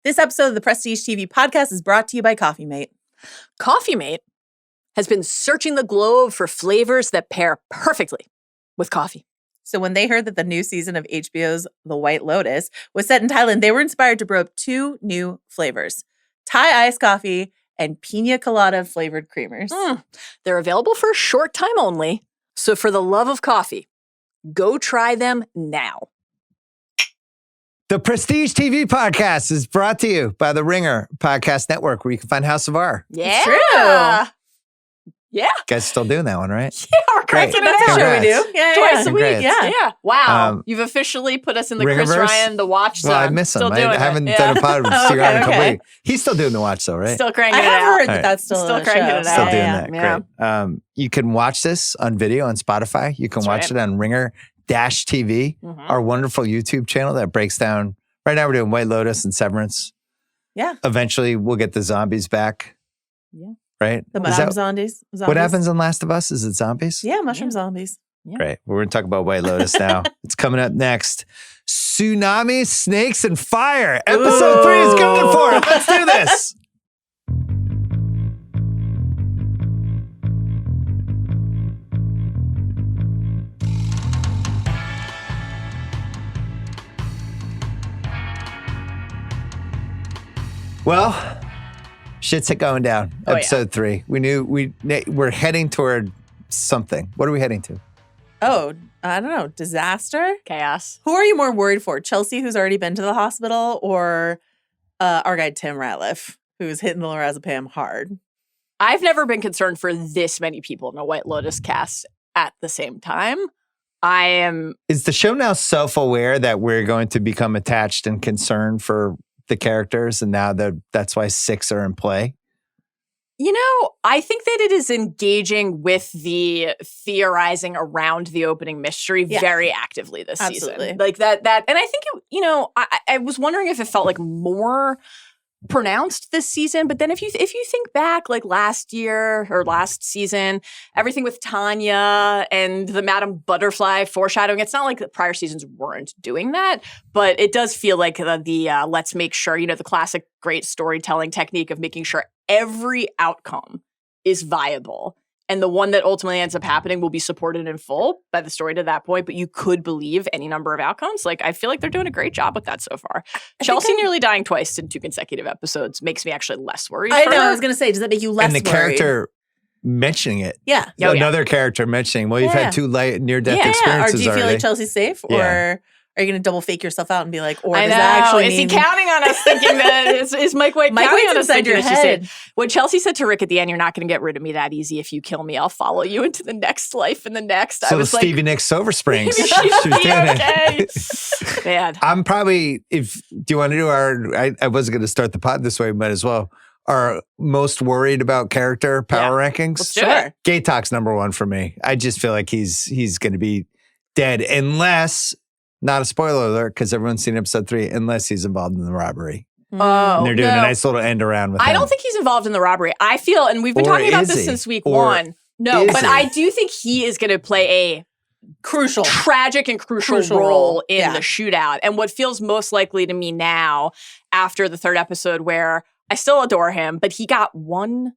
This episode of the Prestige TV podcast is brought to you by Coffee Mate. Coffee Mate has been searching the globe for flavors that pair perfectly with coffee. So when they heard that the new season of HBO's The White Lotus was set in Thailand, they were inspired to brew up 2 new flavors, Thai iced coffee and pina colada flavored creamers. They're available for a short time only. So for the love of coffee, go try them now. The Prestige TV podcast is brought to you by the Ringer Podcast Network, where you can find House of R. Yeah. It's true. Yeah. You guys still doing that one, right? Yeah, we're cranking That's it a out. show we do. Twice a week. Congrats. Yeah. Wow. You've officially put us in the Chris Ringerverse? Ryan, the watch zone. Well, I miss him. Still I doing haven't it. done a pod with Steve Ryan in a couple okay. weeks. He's still doing the watch, though, right? Still cranking I it have out. heard that that's still a cranking show. it Still out. doing Yeah. that. Yeah. Great. You can watch this on video on Spotify. You can That's watch right. it on Ringer-TV, our wonderful YouTube channel that breaks down. Right now we're doing White Lotus and Severance. Yeah. Eventually we'll get the zombies back. Yeah. Right? The Is mushroom that zombies. what happens in Last of Us? Is it zombies? Yeah, mushroom zombies. Yeah. Great. We're going to talk about White Lotus now. It's coming up next. Tsunami, Snakes, and Fire. Episode 3 is going for it. Let's do this. Well, shit's going down. Oh, Episode 3. We knew we're heading toward something. What are we heading to? Oh, I don't know. Disaster? Chaos. Who are you more worried for? Chelsea, who's already been to the hospital, or our guy Tim Ratliff, who's hitting the lorazepam hard? I've never been concerned for this many people in a White Lotus cast at the same time. Is the show now self-aware that we're going to become attached and concerned for the characters, and now that's why 6 are in play? You know, I think that it is engaging with the theorizing around the opening mystery very actively this season. Like that, and I think I was wondering if it felt like more pronounced this season, but then if you think back, like last year or last season, everything with Tanya and the Madame Butterfly foreshadowing, it's not like the prior seasons weren't doing that, but it does feel like the let's make sure, the classic great storytelling technique of making sure every outcome is viable. And the one that ultimately ends up happening will be supported in full by the story to that point, but you could believe any number of outcomes. Like, I feel like they're doing a great job with that so far. Chelsea nearly dying twice in 2 consecutive episodes makes me actually less worried. I for know. her. I was going to say, does that make you less And the worried? character mentioning it. Yeah. Another character mentioning, well, you've had 2 near-death Or experiences do you feel already. like Chelsea's safe? Yeah. Or are you going to double fake yourself out and be like, or I does know. that actually Is mean... he counting on us thinking that is Mike White Mike counting White's on us inside thinking your that she's head. safe? When Chelsea said to Rick at the end, you're not going to get rid of me that easy. If you kill me, I'll follow you into the next life and the next. So I was Stevie Nicks Silver Springs. maybe She was she'll be doing okay. it. Man. I'm probably, do you want to do I wasn't going to start the pod this way, but as well, our most worried about character power rankings? Let's do it. Gay Talk's number 1 for me. I just feel like he's going to be dead unless, not a spoiler alert, because everyone's seen episode 3, unless he's involved in the robbery. Oh, And they're doing a nice little end around with him. I don't think he's involved in the robbery. I feel, and we've been Or talking about is this he? since week Or 1. No, is but he? I do think he is going to play a Crucial. tragic and crucial role in the shootout. And what feels most likely to me now, after the 3rd episode, where I still adore him, but he got one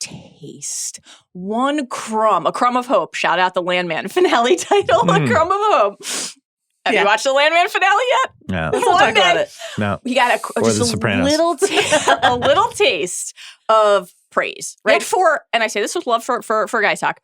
taste, one crumb, a crumb of hope. Shout out the Landman finale title, a crumb of hope. Have you watched the Landman finale yet? No. We'll talk about it. No. He got just The Sopranos. a little taste of praise, right? For, and I say this with love for Guy Talk,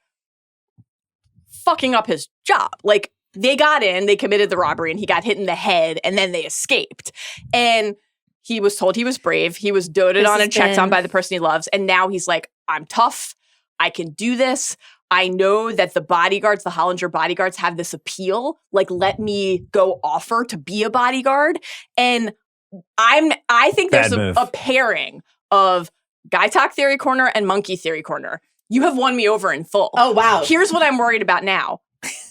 fucking up his job. Like, they got in, they committed the robbery, and he got hit in the head, and then they escaped. And he was told he was brave. He was doted on and checked on by the person he loves. And now he's like, I'm tough. I can do this. I know that the bodyguards, the Hollinger bodyguards, have this appeal. Like, let me go offer to be a bodyguard. And I think there's a pairing of Guy Talk Theory Corner and Monkey Theory Corner. You have won me over in full. Oh, wow. Here's what I'm worried about now.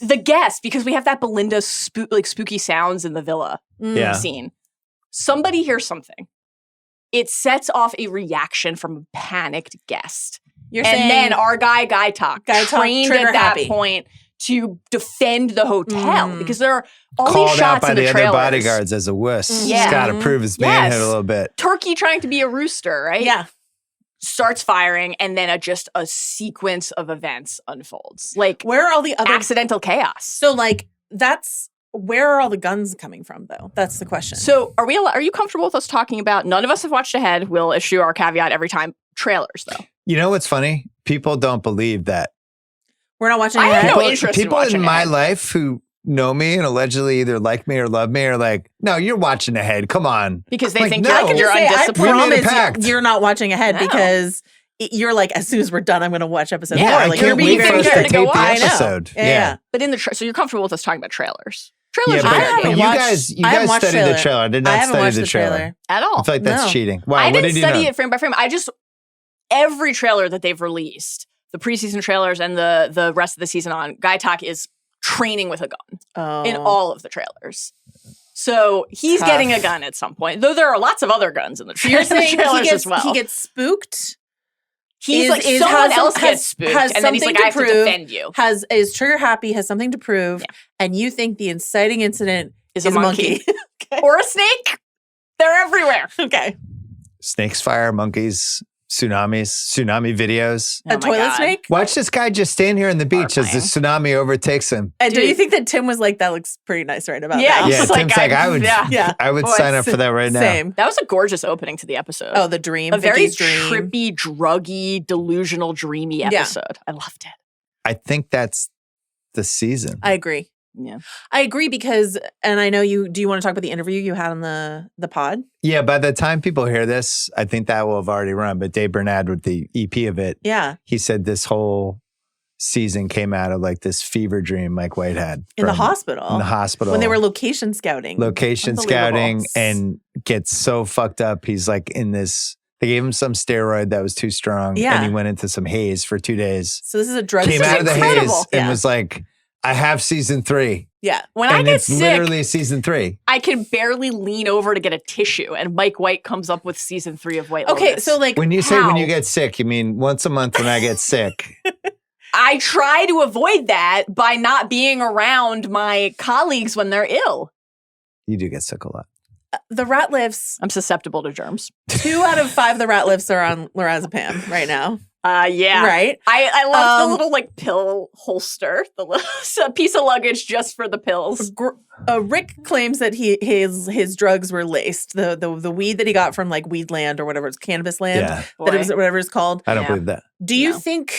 The guest, because we have that Belinda spooky sounds in the villa scene. Somebody hears something. It sets off a reaction from a panicked guest. You're saying then our Guy Talk trained at that point to defend the hotel because there are all called these shots out by in the the trailers. other bodyguards as a wuss. Yeah. He's got to prove his manhood a little bit. Turkey trying to be a rooster, right? Yeah. Starts firing, and then just a sequence of events unfolds. Like, where are all the other accidental chaos? So, like, where are all the guns coming from, though? That's the question. So, are you comfortable with us talking about? None of us have watched ahead. We'll issue our caveat every time. Trailers, though. You know what's funny? People don't believe that. We're not watching I ahead. have no interest People in watching my ahead. life who know me and allegedly either like me or love me are like, no, you're watching ahead. Come on. Because they Like, think no. you're I undisciplined. We made a promise pact. you're not watching ahead No. because you're like, as soon as we're done, I'm going to watch episode 4. I Like, can't you're being wait for very us to good. tape the I know. episode. Yeah. But so you're comfortable with us talking about trailers? Yeah, Trailers but, are I fair haven't game. you watched- guys I haven't watched studied the trailer. trailer. I did I not haven't study watched the the trailer. trailer. At all. I feel like that's No. cheating. Wow, I what didn't did you study know? it frame by frame. Every trailer that they've released, the preseason trailers and the rest of the season on, Guy Talk is training with a gun in all of the trailers. So he's Tough. getting a gun at some point, though there are lots of other guns in the So you're saying trailers as well. he gets spooked? He's like, has someone some- else has- gets spooked, has and then he's like, something I have to to prove, defend you. Is trigger happy, has something to prove, and you think the inciting incident Is is a a monkey. monkey. Or a snake. They're everywhere. Okay. Snakes fire, monkeys, tsunami videos. Oh A my toilet God. snake? Watch this guy just stand here on the beach as the tsunami overtakes him. And do Dude. you think that Tim was like, that looks pretty nice right about Yeah, now? he's Yeah, like, Tim's like, I would, Yeah. I would Boy, sign up for that right now. Same. That was a gorgeous opening to the episode. Oh, the dream. a very Vicky's dream. trippy, druggy, delusional, dreamy Yeah. episode. I loved it. I think that's the season. I agree. Yeah. I agree because, and I know do you want to talk about the interview you had on the pod? Yeah, by the time people hear this, I think that will have already run. But Dave Bernard with the EP of it, Yeah. he said this whole season came out of like this fever dream Mike White had. In the from- hospital. In the hospital. When they were location scouting. location Unbelievable. scouting and gets so fucked up. He's like in this, they gave him some steroid that was too strong. Yeah. And he went into some haze for 2 days. So this is a drug Came out of the incredible. haze and Yeah. was like, I have season 3. Yeah. When I And get it's sick, literally season 3. I can barely lean over to get a tissue, and Mike White comes up with season 3 of White Okay, Lotus. so like When you say when How? you get sick, you mean once a month when I get sick. I try to avoid that by not being around my colleagues when they're ill. You do get sick a lot. the Ratliffs, I'm susceptible to germs. 2 out of 5 of the Ratliffs are on lorazepam right now. Yeah. Right? I love the little like pill holster, the little a piece of luggage just for the pills. Rick claims that his drugs were laced. The weed that he got from like Weedland or whatever it's Cannabis Land. Yeah. That it was whatever it's called. I don't Yeah. believe that. Do you No. think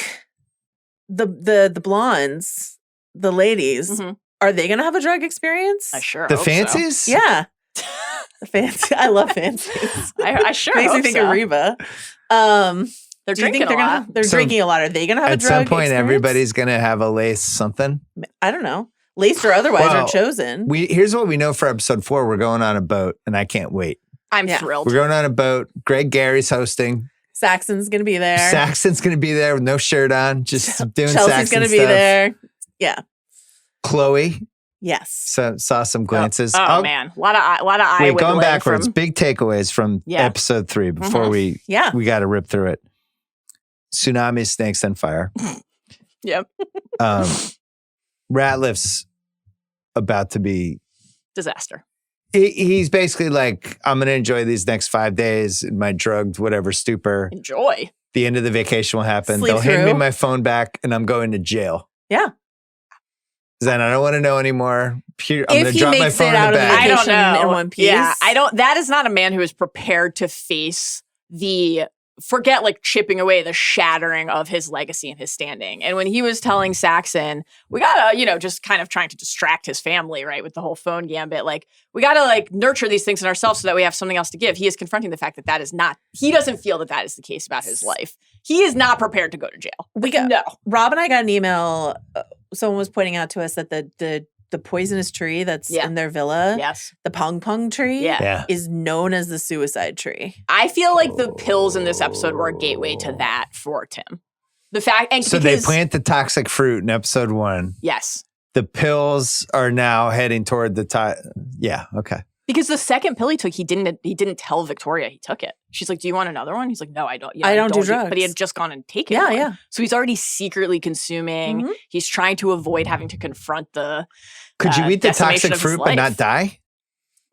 the blondes, the ladies, Mhm. are they gonna have a drug experience? I sure The hope so. fancies? Yeah. The fancy. I love fancies. I sure Makes me hope think so. of Reba. They're Do you drinking think they're a lot. gonna? They're So, drinking a lot. Are they gonna have a At drug? some point, experience? everybody's going to have a lace something. I don't know. Laced or otherwise Well, are chosen. Here's what we know for episode 4. We're going on a boat, and I can't wait. I'm Yeah. thrilled. We're going on a boat. Greg Gary's hosting. Saxon's gonna be there. Saxon's going to be there with no shirt on, just doing Chelsea's Saxon gonna be stuff. there. Yeah. Chloe Yes. saw some glances. Oh man, a lot of eye Wait, wiggling going backwards. from- Big takeaways from Yeah. Mm-hmm. episode 3 before we Yeah. got to rip through it. Tsunami, snakes, and fire. Yep. Ratliff's about to be. Disaster. He's basically like, I'm going to enjoy these next 5 days in my drugged whatever stupor. Enjoy. The end of the vacation will happen. Sleep They'll hand me through. my phone back, and I'm going to jail. Yeah. Then I don't want to know anymore. I'm going If to he drop my makes phone it in out the of the bag. I don't vacation know. in one piece. Yeah, I don't. That is not a man who is prepared to face the. Forget like chipping away the shattering of his legacy and his standing. And when he was telling Saxon, we gotta, just kind of trying to distract his family, right, with the whole phone gambit. Like we gotta like nurture these things in ourselves so that we have something else to give. He is confronting the fact that is not. He doesn't feel that is the case about his life. He is not prepared to go to jail. No. Rob and I got an email. Someone was pointing out to us that the poisonous tree that's in their villa, Yes. the pong pong tree, Yeah. is known as the suicide tree. I feel like the pills in this episode were a gateway to that for Tim. The fact, and So because, they plant the toxic fruit in episode 1. Yes. The pills are now heading toward the top. Yeah, okay. Because the second pill he took, he didn't tell Victoria he took it. She's like, "Do you want another one?" He's like, "No, I don't. Yeah, I don't do drugs." But he had just gone and taken Yeah, one. yeah. So he's already secretly consuming. He's trying to avoid having to confront the. Could you eat the decimation toxic of his fruit but not life. die?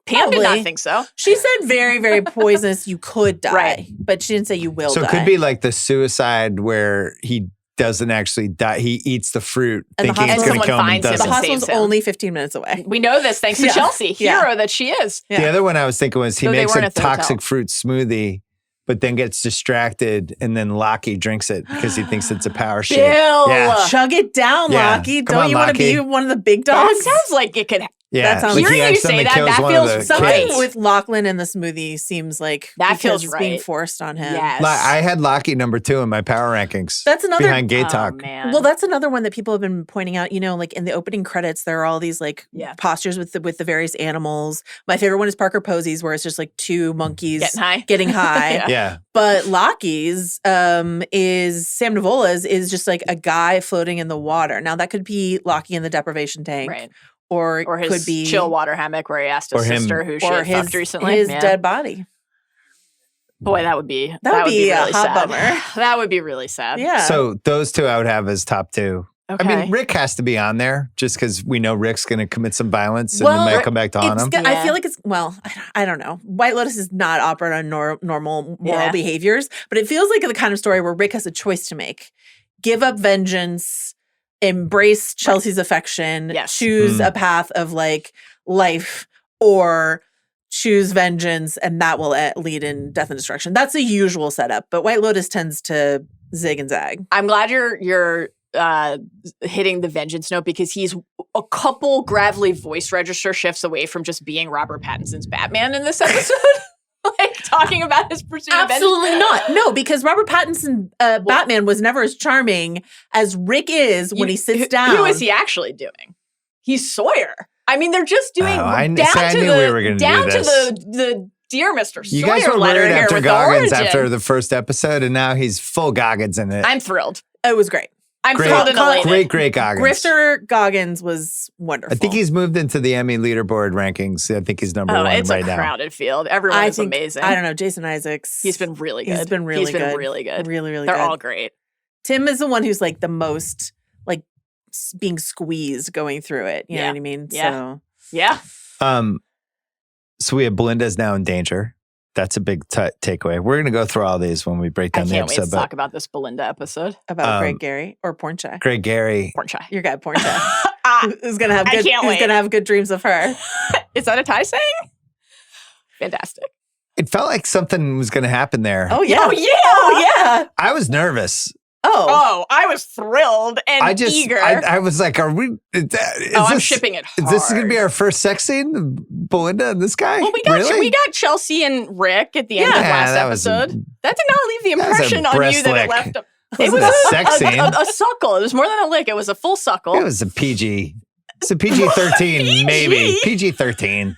Pam did Probably. not think so. She said very, very poisonous. You could die, Right. but she didn't say you will So die. it could be like the suicide where he doesn't actually die. He eats the fruit And the thinking it's going to hospital- kill him and finds him the doesn't. and hospital's saves him. only 15 minutes away. We know this thanks to Yeah. Chelsea, Yeah. hero that she is. Yeah. The other one I was thinking was he So they makes weren't a at the hotel. toxic fruit smoothie, but then gets distracted, and then Lockie drinks it because he thinks it's a power shake. Bill! Yeah. Chug it down, Yeah. Lockie. Come Don't on, you want to be Lockie. one of the big That dogs? sounds like it could. Yeah, That sounds- like he Hearing you say accidentally that, kills that one feels of the Something kids. with Lachlan in this movie seems like That because feels it's being right. forced on him. Yes. I had Lockie number 2 in my power rankings. That's another behind Gay Oh, Talk. man. Well, that's another one that people have been pointing out. You know, like in the opening credits, there are all these like Yeah. postures with the various animals. My favorite one is Parker Posey's, where it's just like two monkeys Getting high. getting high. Yeah. Yeah. But Lockie's is Sam Nivola's is just like a guy floating in the water. Now that could be Lockie in the deprivation tank, Right. or it Or his could be chill water hammock where he asked his Or him. sister who she or had fucked recently. his Yeah. dead body. Boy, that would be That would be a really hot sad. bummer. That would be really sad. Yeah. So those 2 I would have as top 2. Okay. I mean, Rick has to be on there just because we know Rick's going to commit some violence and Well, it might come back to haunt him. I Yeah. feel like it's I don't know. White Lotus is not operating on normal moral Yeah. behaviors, but it feels like the kind of story where Rick has a choice to make: give up vengeance, embrace Chelsea's affection, Yes. choose a path of like life, or choose vengeance, and that will lead in death and destruction. That's the usual setup, but White Lotus tends to zig and zag. I'm glad you're hitting the vengeance note because he's a couple gravelly voice register shifts away from just being Robert Pattinson's Batman in this episode. Like talking about his pursuit of Absolutely vengeance. not. No, because Robert Pattinson Batman was never as charming as Rick is when he sits down. Who is he actually doing? He's Sawyer. I mean, they're just doing I down knew to we the were gonna do down to this. the Dear Mr. You Sawyer guys were letter worried here after with the Goggins origin. after the first episode, and now he's full Goggins in it. I'm thrilled. It was great. I'm Great. thrilled and elated. Great Goggins. Grifter Goggins was wonderful. I think he's moved into the Emmy leaderboard rankings. I think he's number 1 It's right a now. crowded field. Everyone I is think, amazing. I don't know. Jason Isaacs. He's been really good. He's been really good. really good. Really, really They're good. all great. Tim is the one who's like the most like being squeezed going through it. You know what I mean? Yeah. So Yeah. So we have Belinda's now in danger. That's a big takeaway. We're going to go through all these when we break I down the can't wait episode. to talk about this Belinda episode. about Greg Gary or Porn Shy. Greg Gary. Porn shy. Your guy Porn Shy. Who's gonna have I good can't who's wait. gonna have good dreams of her. Is that a Thai saying? Fantastic. It felt like something was going to happen there. Oh yeah. Oh, yeah. Oh yeah. I was nervous. Oh. Oh, I was thrilled and eager. I was like, are we? I'm shipping it hard. Is this going to be our first sex scene? Belinda and this guy? Well, Really? we got Chelsea and Rick at the end of Yeah, last that was a- episode. That did not leave the that was a impression on breast you that lick. it left. It was a sex scene. A suckle. It was more than a lick. It was a full suckle. It was a PG. It's a PG-13, maybe. PG-13.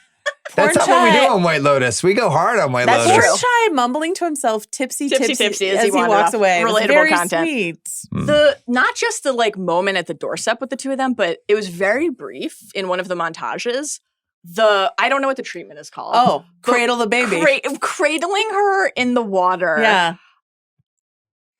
That's not what we do on White Lotus. We go hard on White That's Lotus. true. Porn Shy mumbling to himself, tipsy Tipsy as he wandered walks off. away. It was Relatable very content. sweet. The not just the like moment at the doorstep with the two of them, but it was very brief in one of the montages. I don't know what the treatment is called. Oh, cradle the baby. Cradling her in the water. Yeah.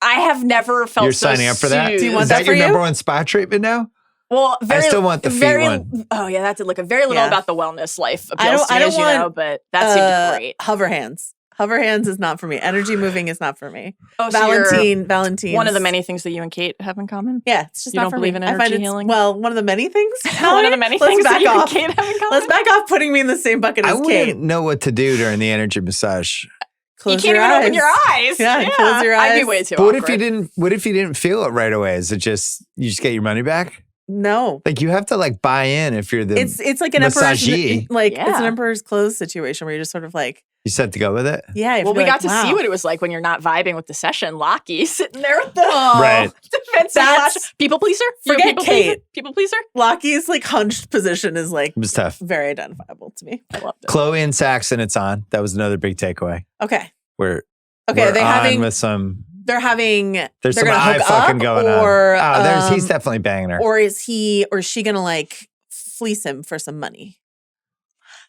I have never felt You're so signing up for that? soothed. Do you want Is that that your for you? number 1 spa treatment now? Well, I still want the feet one. Oh yeah, that did look very little Yeah. about the wellness life I appeals don't- to I me, don't as you want, know, but that seemed great. Hover hands. Hover hands is not for me. Energy moving is not for me. Oh, so you're Valentine. one of the many things that you and Kate have in common. Yeah, it's just You not don't for believe me. in I find energy it's, healing? well, one of the many things. One of the many Let's things that back you and off. Kate have in common. Let's back off putting me in the same bucket I as Kate. wouldn't know what to do during the energy massage. Close you can't your even eyes. open your eyes. Yeah, close your I'd be eyes. way too But what awkward. if you didn't feel it right away? Is it just you just get your money back? No. Like you have to like buy in if you're the It's like an emperor's massagee. it's an Yeah. emperor's clothes situation where you're just sort of like, you set to go with it. yeah. you Well, feel we like, got to wow. see what it was like when you're not vibing with the session. Lockie sitting there with the Right. defensive That's- flash. People pleaser? You a Forget people Kate. pleaser? People pleaser? Lockie's like hunched position is like It was tough. very identifiable to me. I loved it. Chloe and Saxon, it's on. That was another big takeaway. Okay. We're Okay. we're Are they on having? with some. They're having. There's they're some gonna eye hook fucking up, going or, on. He's definitely banging her. Or is she? Or is she gonna like fleece him for some money?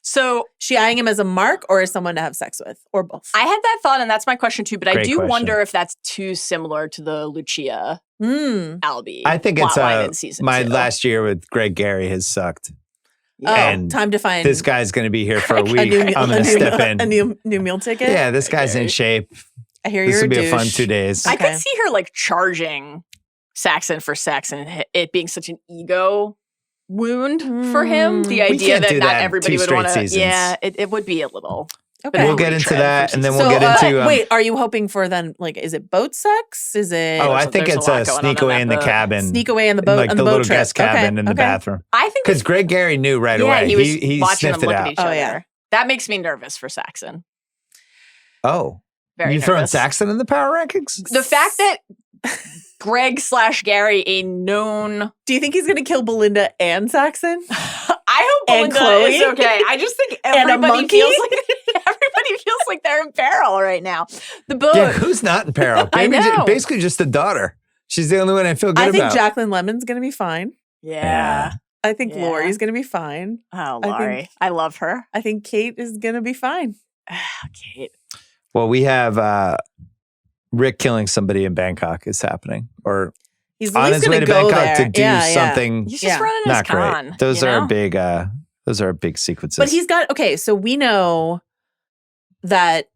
So she eyeing him as a mark or as someone to have sex with, or both? I had that thought, and that's my question too. But Great I do question. wonder if that's too similar to the Lucia Albie. I think plotline in it's season my 2. last year with Greg Gary has sucked. Oh, time to find this guy's going to be here for a week. I'm going to step in. A new meal ticket? Yeah, this guy's in shape. I hear this you're will be douche. a fun 2 days. I could see her like charging Saxon for sex and it being such an ego wound for him. The idea that not everybody would want to. Yeah, it would be a little. Okay. We'll get into that, and then we'll get into. Wait, are you hoping for then? Like, is it boat sex? Is it? Oh, I think it's a sneak away in the cabin. Sneak away in the boat, like on the boat little trip. guest cabin in the bathroom. I think because Greg Gary knew right away. He watching sniffed them it look out. at each other. Yeah. That makes me nervous for Saxon. Oh, very. You throwing Saxon in the power rankings? The fact that Greg/Gary, a known. Do you think he's going to kill Belinda and Saxon? I hope Belinda is okay. I just think everybody feels like they're in peril right now. The boat. Yeah, who's not in peril? I know. Basically, just the daughter. She's the only one I feel good about. I think about. Jaclyn Lemon's going to be fine. Yeah. I think Laurie's going to be fine. Oh, Laurie. I love her. I think Kate is going to be fine. Kate. Well, we have Rick killing somebody in Bangkok is happening. Or he's on his way to Bangkok there. to do something He's just running not his con. Great. Those are big sequences. But he's got, okay, so we know that,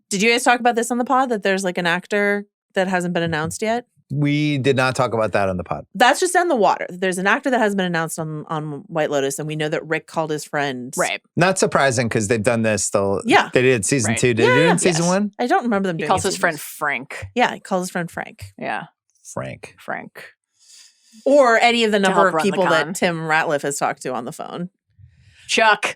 did you guys talk about this on the pod, that there's like an actor that hasn't been announced yet? We did not talk about that on the pod. That's just on the water. There's an actor that hasn't been announced on White Lotus, and we know that Rick called his friend. Right. Not surprising because they've done this. They did season 2. Did they do it in season 1? I don't remember them doing it. He calls his friend Frank. Yeah, he calls his friend Frank. Yeah. Frank. Or any of the number of people that Tim Ratliff has talked to on the phone. Chuck.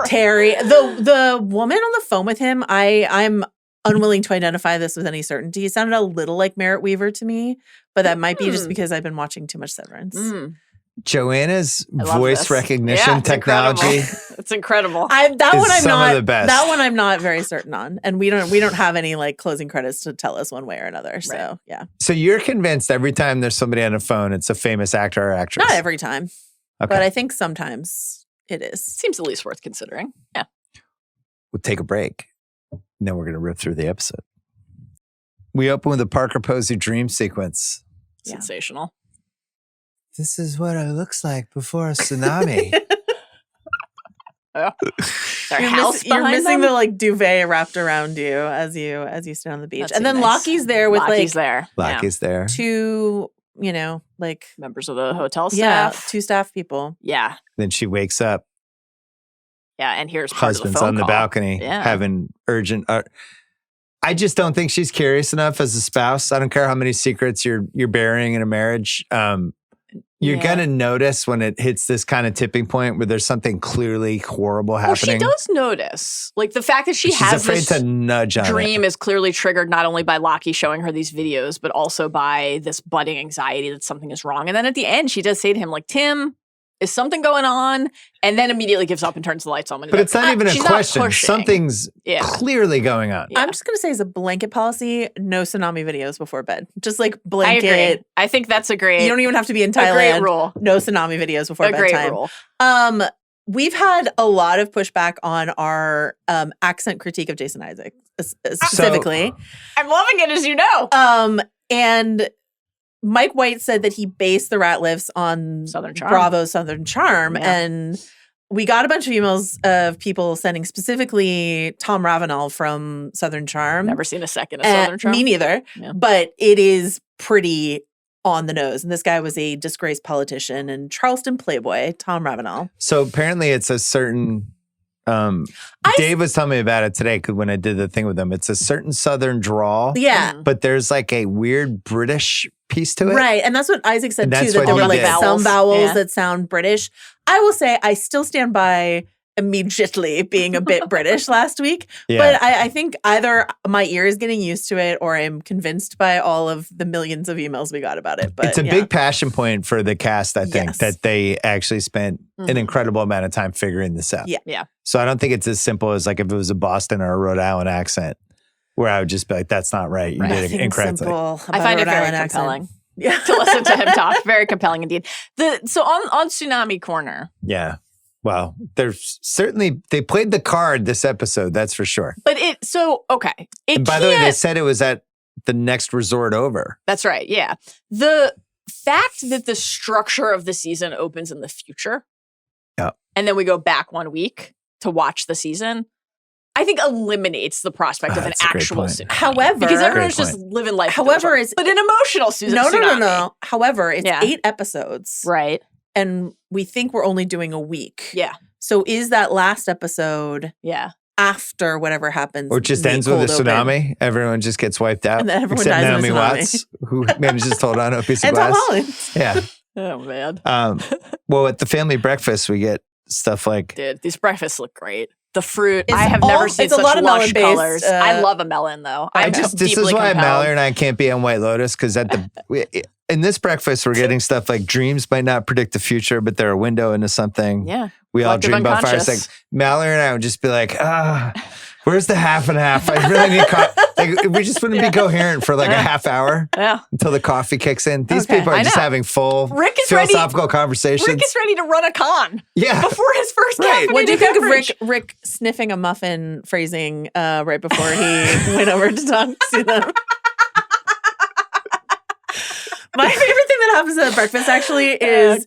Terry. The woman on the phone with him, I'm unwilling to identify this with any certainty. It sounded a little like Merritt Weaver to me, but that might be just because I've been watching too much Severance. Joanna's voice recognition technology. It's incredible. That one I'm not very certain on. And we don't have any like closing credits to tell us one way or another. So yeah. So you're convinced every time there's somebody on a phone, it's a famous actor or actress? Not every time. Okay. But I think sometimes it is. Seems at least worth considering. Yeah. We'll take a break. And then we're going to rip through the episode. We open with a Parker Posey dream sequence. Sensational. This is what it looks like before a tsunami. You're missing the like duvet wrapped around you as you stand on the beach. And then Lockie's there with Lockie's there. 2, like members of the hotel staff. Yeah, 2 staff people. Yeah. Then she wakes up. Yeah, and here's husband's on the balcony having urgent. I just don't think she's curious enough as a spouse. I don't care how many secrets you're burying in a marriage. You're gonna notice when it hits this kind of tipping point where there's something clearly horrible happening. Well, she does notice, like the fact that she's afraid this to nudge on dream is clearly triggered not only by Lockie showing her these videos, but also by this budding anxiety that something is wrong. And then at the end, she does say to him, like, Tim, is something going on? And then immediately gives up and turns the lights on. But it's not even a question. Something's clearly going on. Yeah. I'm just going to say as a blanket policy, no tsunami videos before bed. Just like blanket. I agree. I think that's a great. You don't even have to be in Thailand. A great rule. No tsunami videos before bedtime. Great rule. We've had a lot of pushback on our accent critique of Jason Isaac specifically. I'm loving it, as you know. And Mike White said that he based the Ratliffs on Bravo's Southern Charm. Yeah. And we got a bunch of emails of people sending specifically Tom Ravenel from Southern Charm. Never seen a second of Southern Charm. Me neither. Yeah. But it is pretty on the nose. And this guy was a disgraced politician and Charleston playboy, Tom Ravenel. So apparently it's a certain... Dave was telling me about it today because when I did the thing with him, it's a certain Southern drawl. Yeah. But there's like a weird British piece to it. Right. And that's what Isaac said too, that there were like some vowels that sound British. I will say I still stand by immediately being a bit British last week. Yeah. But I think either my ear is getting used to it or I'm convinced by all of the millions of emails we got about it. But it's a big passion point for the cast, I think, that they actually spent an incredible amount of time figuring this out. Yeah. So I don't think it's as simple as like if it was a Boston or a Rhode Island accent where I would just be like, that's not right. You did it incorrectly. I find it very compelling. Yeah. To listen to him talk. Very compelling indeed. So on Tsunami Corner. Yeah. Well, they played the card this episode, that's for sure. But okay. And by the way, they said it was at the next resort over. That's right, yeah. The fact that the structure of the season opens in the future, and then we go back 1 week to watch the season, I think eliminates the prospect of an actual tsunami. However, because everyone's just living life. However, but an emotional tsunami. No. However, it's 8 episodes. Right. And we think we're only doing a week. Yeah. So is that last episode after whatever happens? Or it just ends with a tsunami? Everyone just gets wiped out? And then everyone except dies Naomi in a tsunami. Watts, who manages to hold on to a piece of and glass. Tom Holland. Yeah. Oh, man. Well, at the family breakfast, we get stuff like... Dude, these breakfasts look great. The fruit, I have never seen such lush colors. I love a melon, though. This is why Mallory and I can't be on White Lotus, because in this breakfast, we're getting stuff like dreams might not predict the future, but they're a window into something. Yeah. We all dream about fire sex. Mallory and I would just be like, where's the half and half? I really need we just wouldn't be coherent for like a half hour until the coffee kicks in. These people are just having full philosophical conversations. Rick is ready to run a con. Yeah. Before his first caffeinated What do you think beverage? of Rick sniffing a muffin phrasing right before he went over to talk to them? My favorite thing that happens at breakfast actually is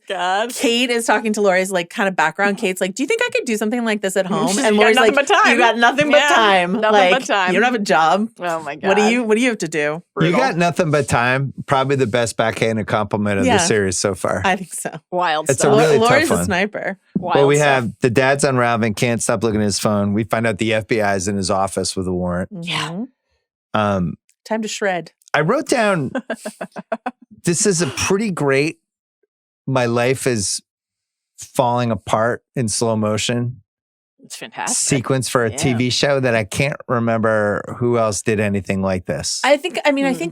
Kate is talking to Laurie's like kind of background. Kate's like, do you think I could do something like this at home? And Laurie's like, you got nothing but time. Nothing but time. You don't have a job. Oh my God. What do you have to do? Brutal. You got nothing but time. Probably the best backhanded compliment of the series so far. I think so. Wild it's stuff. A really Laurie's tough one. A sniper. Well, we have the dad's unraveling, can't stop looking at his phone. We find out the FBI is in his office with a warrant. Yeah. Time to shred. I wrote down, this is a pretty great, my life is falling apart in slow motion. It's fantastic. Sequence for a TV show that I can't remember who else did anything like this. I think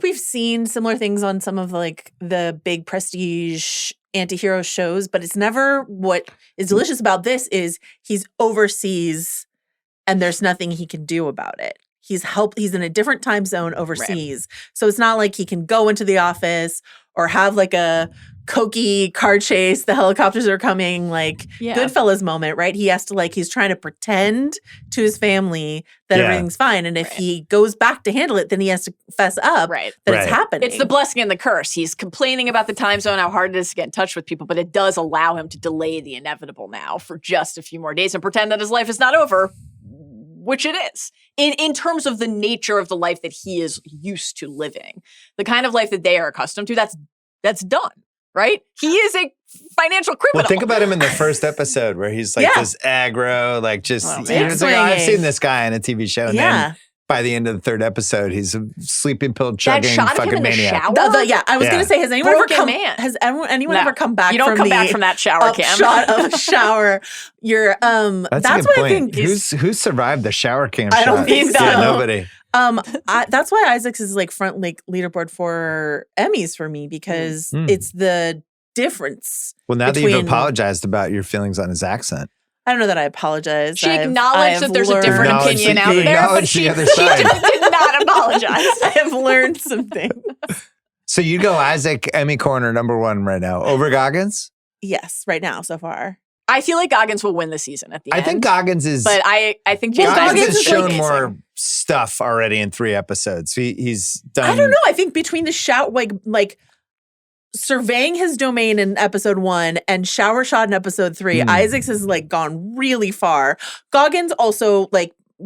we've seen similar things on some of like the big prestige anti-hero shows, but it's never what is delicious about this is he's overseas and there's nothing he can do about it. He's in a different time zone overseas. Right. So it's not like he can go into the office or have like a Cokie car chase, the helicopters are coming, like Goodfellas moment, right? He has to he's trying to pretend to his family that everything's fine. And if he goes back to handle it, then he has to fess up that it's happening. It's the blessing and the curse. He's complaining about the time zone, how hard it is to get in touch with people, but it does allow him to delay the inevitable now for just a few more days and pretend that his life is not over, which it is. In terms of the nature of the life that he is used to living, the kind of life that they are accustomed to, that's done. Right? He is a financial criminal. Well, think about him in the first episode where he's like this aggro, he's like, I've seen this guy in a TV show. And then by the end of the third episode, he's a sleeping pill chugging fucking maniac. I was going to say, has anyone ever come back? You don't come back from that shower cam. Shot of a shower. That's what I think. Who survived the shower cam shot? I don't think so. Yeah, nobody. That's why Isaacs is front leaderboard for Emmys for me because it's the difference. Well, now that you've apologized about your feelings on his accent. I don't know that I apologized. She acknowledged that there's a different opinion out there, but she just did not apologize. I have learned something. So you go Isaac Emmy corner #1 right now over Goggins? Yes, right now so far. I feel like Goggins will win the seson at the end. I think Goggins is... But I think Goggins has shown more stuff already in 3 episodes. He's done... I don't know. I think between the shout, like surveying his domain in episode 1 and shower shot in episode 3, Isaacs has gone really far. Goggins also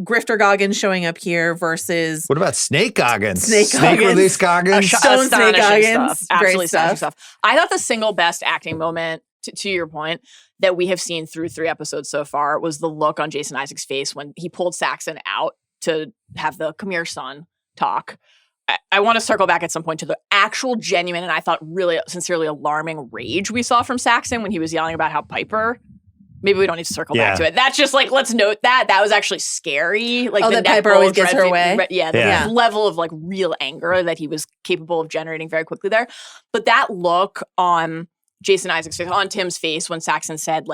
Grifter Goggins showing up here versus... What about Snake Goggins? Snake release Goggins? Stone Snake Goggins. Stuff. Absolutely astonishing stuff. I thought the single best acting moment, to your point, that we have seen through 3 episodes so far was the look on Jason Isaacs' face when he pulled Saxon out to have the come here son talk. I want to circle back at some point to the actual genuine and I thought really sincerely alarming rage we saw from Saxon when he was yelling about how Piper... Maybe we don't need to circle back to it. That's just let's note that. That was actually scary. That Piper always gets her way. The level of real anger that he was capable of generating very quickly there. But that look on Jason Isaacs' face, on Tim's face when Saxon said,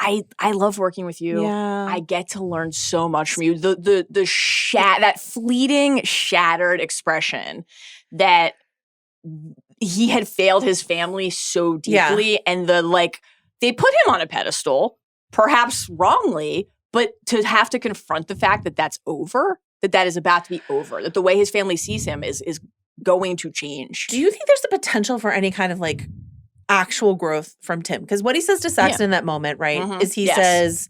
I love working with you. Yeah. I get to learn so much from you. That fleeting, shattered expression that he had failed his family so deeply and the they put him on a pedestal, perhaps wrongly, but to have to confront the fact that that's over, that is about to be over, that the way his family sees him is going to change. Do you think there's the potential for any kind of like actual growth from Tim? Because what he says to Saxon in that moment, right, is he says,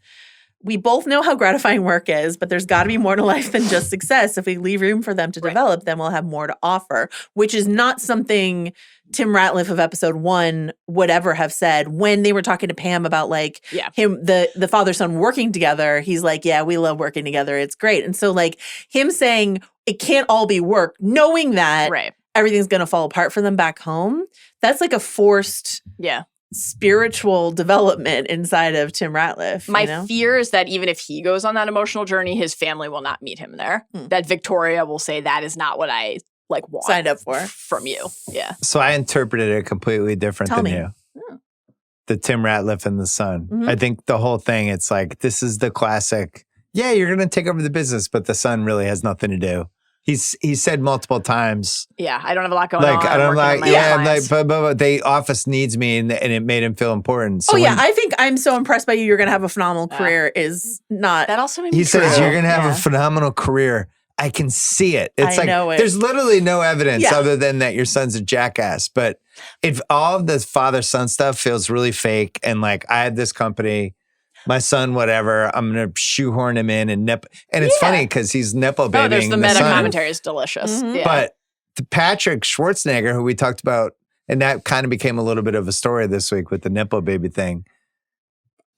we both know how gratifying work is, but there's got to be more to life than just success. If we leave room for them to develop, then we'll have more to offer, which is not something Tim Ratliff of episode 1 would ever have said when they were talking to Pam about like him, the father-son working together. He's like, yeah, we love working together. It's great. And so like him saying it can't all be work, knowing that everything's going to fall apart for them back home, that's like a forced spiritual development inside of Tim Ratliff. My fear is that even if he goes on that emotional journey, his family will not meet him there. That Victoria will say, that is not what I want signed up for from you. Yeah. So I interpreted it completely different than you. The Tim Ratliff and the son. I think the whole thing, it's like, this is the classic, you're going to take over the business, but the son really has nothing to do. He said multiple times. Yeah, I don't have a lot going on. I don't like, but the office needs me, and it made him feel important. So I think I'm so impressed by you. You're going to have a phenomenal career. Is not that also made me He says you're going to have a phenomenal career. I can see it. It's there's literally no evidence other than that your son's a jackass. But if all of this father-son stuff feels really fake, and like I had this company. My son, whatever, I'm going to shoehorn him in and nip. And it's funny because he's nipple babying there's the meta commentary is delicious. But Patrick Schwarzenegger, who we talked about, and that kind of became a little bit of a story this week with the nipple baby thing.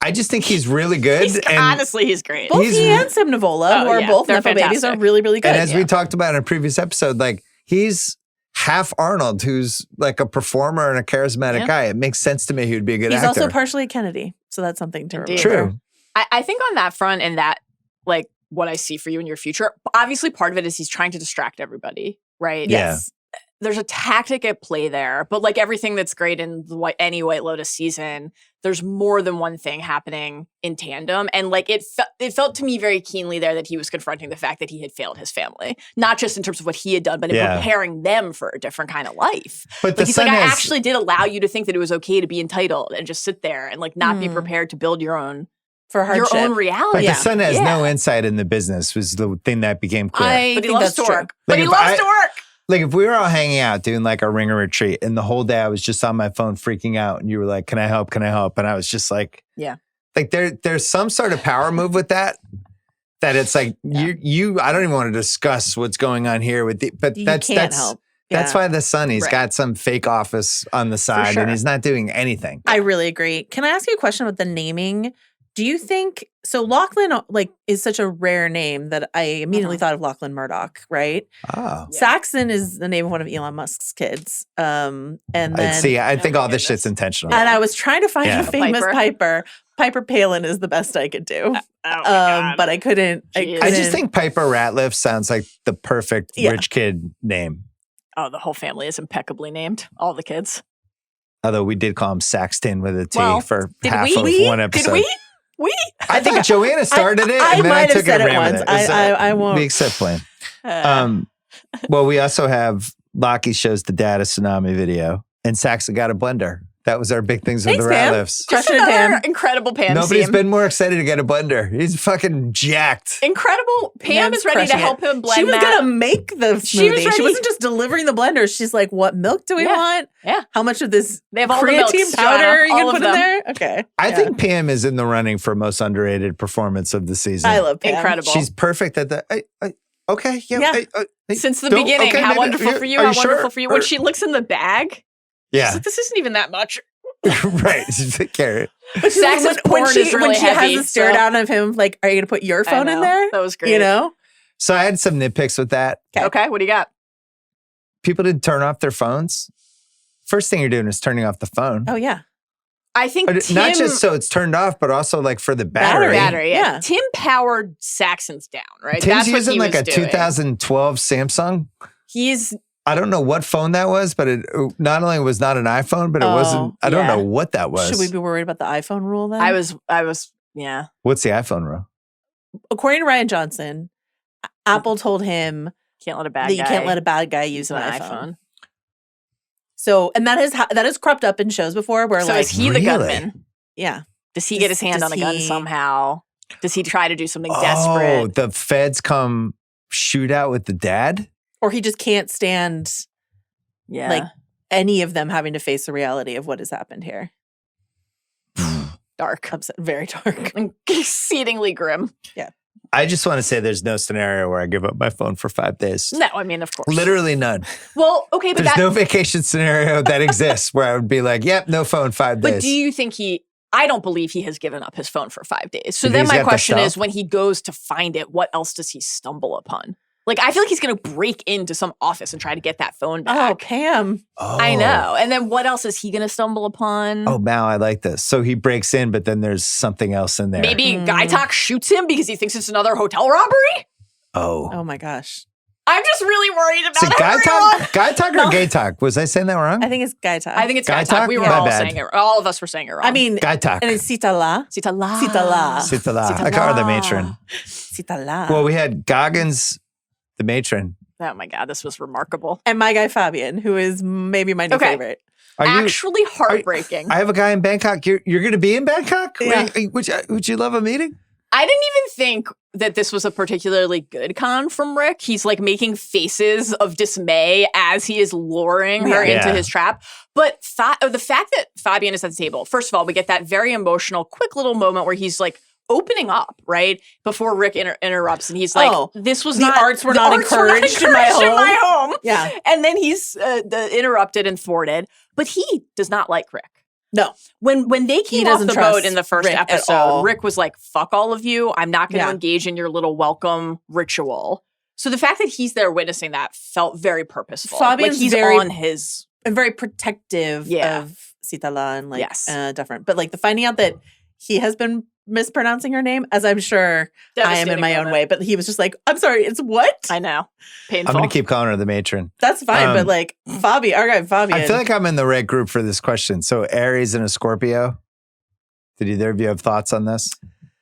I just think he's really good. Honestly, he's great. Both he and Sim Nivola, who are both nipple babies, are really, really good. And as we talked about in a previous episode, like he's half Arnold, who's like a performer and a charismatic guy. It makes sense to me he would be a good actor. He's also partially Kennedy, so that's something to remember. True. I think on that front and that, like, what I see for you in your future, obviously part of it is he's trying to distract everybody, right? Yeah. Yes. There's a tactic at play there, but like everything that's great in any White Lotus season, there's more than one thing happening in tandem. And like it felt to me very keenly there that he was confronting the fact that he had failed his family, not just in terms of what he had done, but in preparing them for a different kind of life. But like, he's like, I actually did allow you to think that it was okay to be entitled and just sit there and like not be prepared to build your own reality. But the son has no insight in the business was the thing that became clear. But he loves to work. But he loves to work. Like if we were all hanging out doing like a ringer retreat and the whole day I was just on my phone freaking out and you were like, can I help? Can I help? And I was just like, like there's some sort of power move with that it's like you I don't even want to discuss what's going on here with but that's help. That's why the son, he's got some fake office on the side and he's not doing anything. I really agree. Can I ask you a question about the naming? Do you think so? Lachlan is such a rare name that I immediately thought of Lachlan Murdoch, right? Oh, Saxon is the name of one of Elon Musk's kids, and then I think all this shit's intentional. And I was trying to find a famous Piper. Piper Palin is the best I could do, but I couldn't. I just think Piper Ratliff sounds like the perfect rich kid name. Oh, the whole family is impeccably named. All the kids. Although we did call him Saxton with a T for half of one episode. Did we? I think Joanna started it, and then I took it and ran with it. I won't. We accept plan. Well, we also have Lockie shows the dad a tsunami video, and Saxon got a blender. That was our big things with the Ratliffs. Just another incredible Pam. Nobody's been more excited to get a blender. He's fucking jacked. Incredible. Pam is ready to help him blend. She was gonna make the smoothie. She wasn't just delivering the blender. She's like, "What milk do we want? Yeah. How much of this they have all creatine the milks, powder Joanna, you can put in there?" Okay. I think Pam is in the running for most underrated performance of the season. I love Pam. Incredible. She's perfect at the. Okay. Yeah. Since the beginning, how wonderful for you. How wonderful for you. When she looks in the bag, she's like, this isn't even that much. Right, she's a carrot. Saxon's porn is really when she heavy, has a stare down of him, like, are you gonna put your phone in there? That was great. You know. So I had some nitpicks with that. Okay, what do you got? People didn't turn off their phones. First thing you're doing is turning off the phone. Oh yeah. I think not just so it's turned off, but also like for the battery. Yeah. Tim powered Saxon's down, right? Tim's That's using what he like was a doing. 2012 Samsung. I don't know what phone that was, but it not only was not an iPhone, but it wasn't. I don't know what that was. Should we be worried about the iPhone rule then? I was. Yeah. What's the iPhone rule? According to Ryan Johnson, Apple told him can't let a bad that guy you can't let a bad guy use an iPhone. So, and that has cropped up in shows before where so is he the gunman? Yeah. Does he get his hand on a gun somehow? Does he try to do something desperate? Oh, the feds come shoot out with the dad? Or he just can't stand like any of them having to face the reality of what has happened here. Dark. Upset, very dark. Exceedingly grim. Yeah. I just want to say there's no scenario where I give up my phone for 5 days. No, I mean, of course. Literally none. Well, okay, but there's no vacation scenario that exists where I would be like, yep, no phone 5 days. But do you think I don't believe he has given up his phone for 5 days. So then my question is, when he goes to find it, what else does he stumble upon? Like, I feel like he's going to break into some office and try to get that phone back. Oh, Pam. Oh. I know. And then what else is he going to stumble upon? Oh, Mal, I like this. So he breaks in, but then there's something else in there. Maybe Guy Talk shoots him because he thinks it's another hotel robbery? Oh my gosh. I'm just really worried about it. Guy Talk or Gay Talk? Was I saying that wrong? I think it's Guy Talk. I think it's Guy Talk. We were all saying it. All of us were saying it wrong. I mean, Guy Talk. And it's Sitala. Sitala. I call her the matron. Sitala. Well, we had Goggins, the matron. Oh my God, this was remarkable. And my guy Fabian, who is maybe my new favorite. Actually heartbreaking. I have a guy in Bangkok. You're going to be in Bangkok? Yeah. Would you love a meeting? I didn't even think that this was a particularly good con from Rick. He's like making faces of dismay as he is luring her into his trap. But the fact that Fabian is at the table, first of all, we get that very emotional, quick little moment where he's like opening up, right? Before Rick interrupts and he's like, this was the arts were not encouraged in my home. Yeah. And then he's interrupted and thwarted. But he does not like Rick. No. When they came off the boat in the first episode, Rick was like, fuck all of you. I'm not going to engage in your little welcome ritual. So the fact that he's there witnessing that felt very purposeful. Fabian's like he's on his... And very protective of Sitala and like different. But like the finding out that he has been mispronouncing her name, as I'm sure I am in my own way. But he was just like, I'm sorry, it's what? I know. Painful. I'm going to keep calling her the matron. That's fine. But like our guy Fabian. I feel like I'm in the right group for this question. So Aries and a Scorpio. Did either of you have thoughts on this?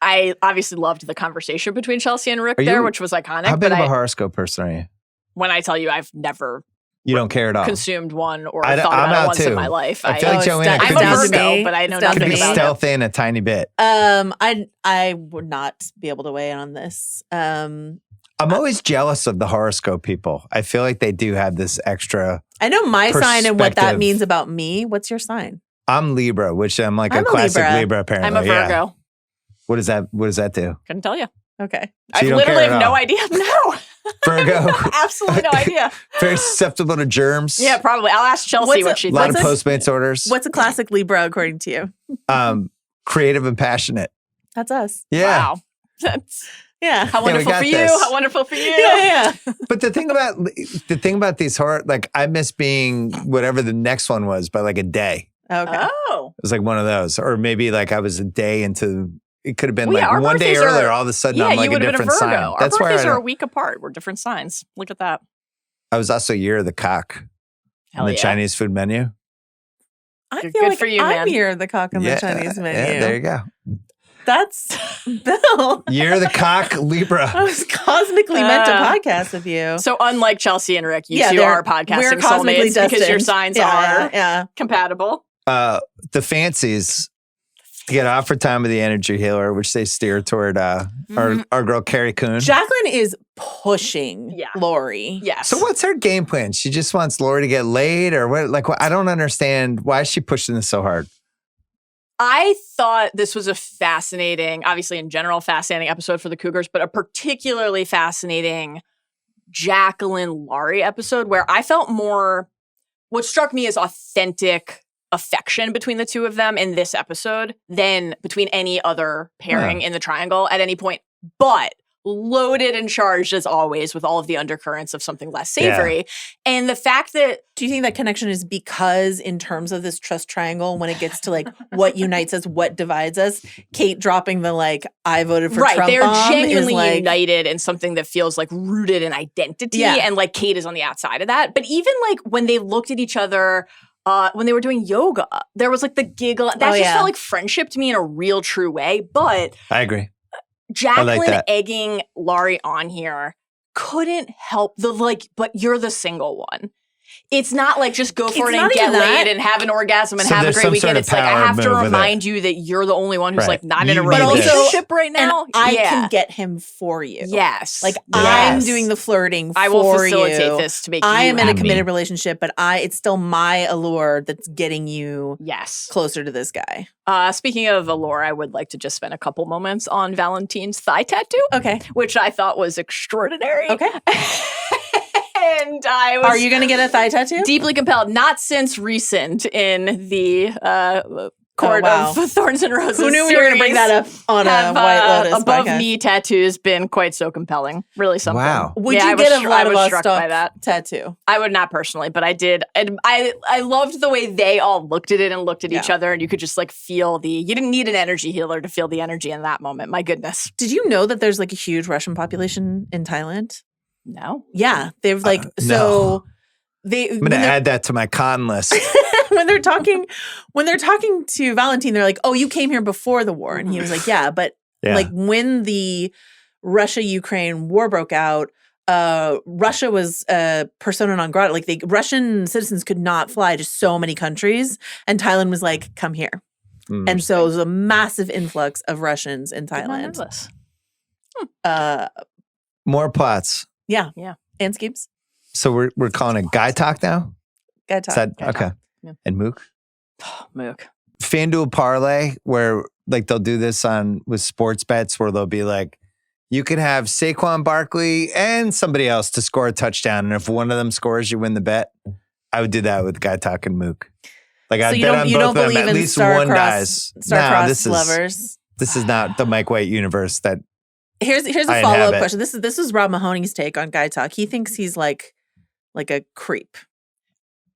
I obviously loved the conversation between Chelsea and Rick there, which was iconic. How big of a horoscope person are you? When I tell you I've never You don't care at all. Consumed one or thought about it once in my life. I feel like Joanna I'm a Virgo, but I know nothing about it. Stealth in a tiny bit. I would not be able to weigh in on this. I'm always jealous of the horoscope people. I feel like they do have this extra. I know my sign and what that means about me. What's your sign? I'm Libra, which I'm like a classic Libra apparently. I'm a Virgo. Yeah. What does that do? Couldn't tell you. Okay. So I literally have no idea. No. Virgo. Absolutely no idea. Very susceptible to germs. Yeah, probably. I'll ask Chelsea what she thinks. A lot of Postmates orders. What's a classic Libra according to you? Creative and passionate. That's us. Yeah. Wow. That's how wonderful for you. This. How wonderful for you. Yeah. But the thing about these horror, like I miss being whatever the next one was by like a day. Okay. Oh. It was like one of those. Or maybe like I was a day into, it could have been like one day earlier, all of a sudden I'm like a different sign. Our birthdays are a week apart. We're different signs. Look at that. I was also year of the cock on the Chinese food menu. I feel like for you, I'm year of the cock on the Chinese menu. Yeah, there you go. That's Bill. Year of the cock, Libra. I was cosmically meant to podcast with you. So unlike Chelsea and Rick, you two are podcasting soulmates because your signs are compatible. The fancies get offered time with the energy healer, which they steer toward our girl Carrie Coon. Jaclyn is pushing Laurie. Yes. So what's her game plan? She just wants Laurie to get laid, or what? Like, I don't understand. Why is she pushing this so hard? I thought this was a fascinating, obviously in general, fascinating episode for the Cougars, but a particularly fascinating Jaclyn Laurie episode where I felt more, what struck me as authentic affection between the two of them in this episode than between any other pairing in the triangle at any point. But loaded and charged as always with all of the undercurrents of something less savory. Yeah. And the fact that... Do you think that connection is because in terms of this trust triangle, when it gets to like what unites us, what divides us, Kate dropping the like, I voted for Trump they're bomb genuinely is united in something that feels like rooted in identity and like Kate is on the outside of that. But even like when they looked at each other... when they were doing yoga, there was like the giggle. That just felt like friendship to me in a real true way. But... I agree. Jaclyn egging Laurie on here couldn't help but you're the single one. It's not like just go for it and get laid and have an orgasm and have a great weekend. It's like, I have to remind you that you're the only one who's like not in a relationship right now. And I can get him for you. Yes. Like I'm doing the flirting for you. I will facilitate this to make you I am in a committed relationship, but it's still my allure that's getting you closer to this guy. Speaking of allure, I would like to just spend a couple moments on Valentine's thigh tattoo. Okay. Which I thought was extraordinary. Okay. And I was Are you going to get a thigh tattoo? Deeply compelled. Not since recent in the Court of Thorns and Roses. Who knew we were going to bring that up on a White Lotus above podcast? knee tattoos been quite so compelling. Really something. Wow. Would you get a Vladivostok tattoo? I would not personally, but I did. And I loved the way they all looked at it and looked at each other, and you could just like feel you didn't need an energy healer to feel the energy in that moment. My goodness. Did you know that there's like a huge Russian population in Thailand? No. Yeah. They've like, I'm going to add that to my con list. when they're talking to Valentine, they're like, "Oh, you came here before the war," and he was like, "Yeah, but like when the Russia-Ukraine war broke out, Russia was persona non grata. Like Russian citizens could not fly to so many countries, and Thailand was like, come here." And so it was a massive influx of Russians in Thailand. More plots. Yeah. And schemes. So we're calling it Guy Talk now? Guy Talk. Okay. Talk. Yeah. And Mook? Oh, Mook. FanDuel Parlay, where like they'll do this with sports bets where they'll be like, you could have Saquon Barkley and somebody else to score a touchdown. And if one of them scores, you win the bet. I would do that with Guy Talk and Mook. Like I bet on both of them. At least one dies. Star-crossed lovers. This is not the Mike White universe that Here's a follow-up question. This is Rob Mahoney's take on Guy Talk. He thinks he's like a creep.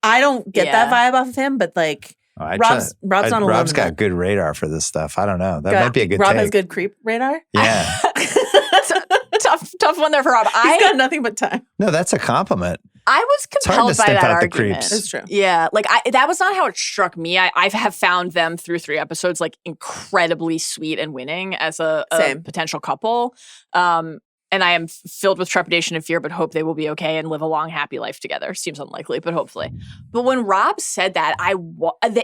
I don't get that vibe off of him, but like Rob's not alone. Rob's got good radar for this stuff. I don't know. That might be a good Rob take. has good creep radar? Yeah. tough one there for Rob. He's got nothing but time. No, that's a compliment. I was compelled by that argument. That's true. Yeah, like that was not how it struck me. I have found them through 3 episodes like incredibly sweet and winning as a potential couple. And I am filled with trepidation and fear, but hope they will be okay and live a long, happy life together. Seems unlikely, but hopefully. But when Rob said that,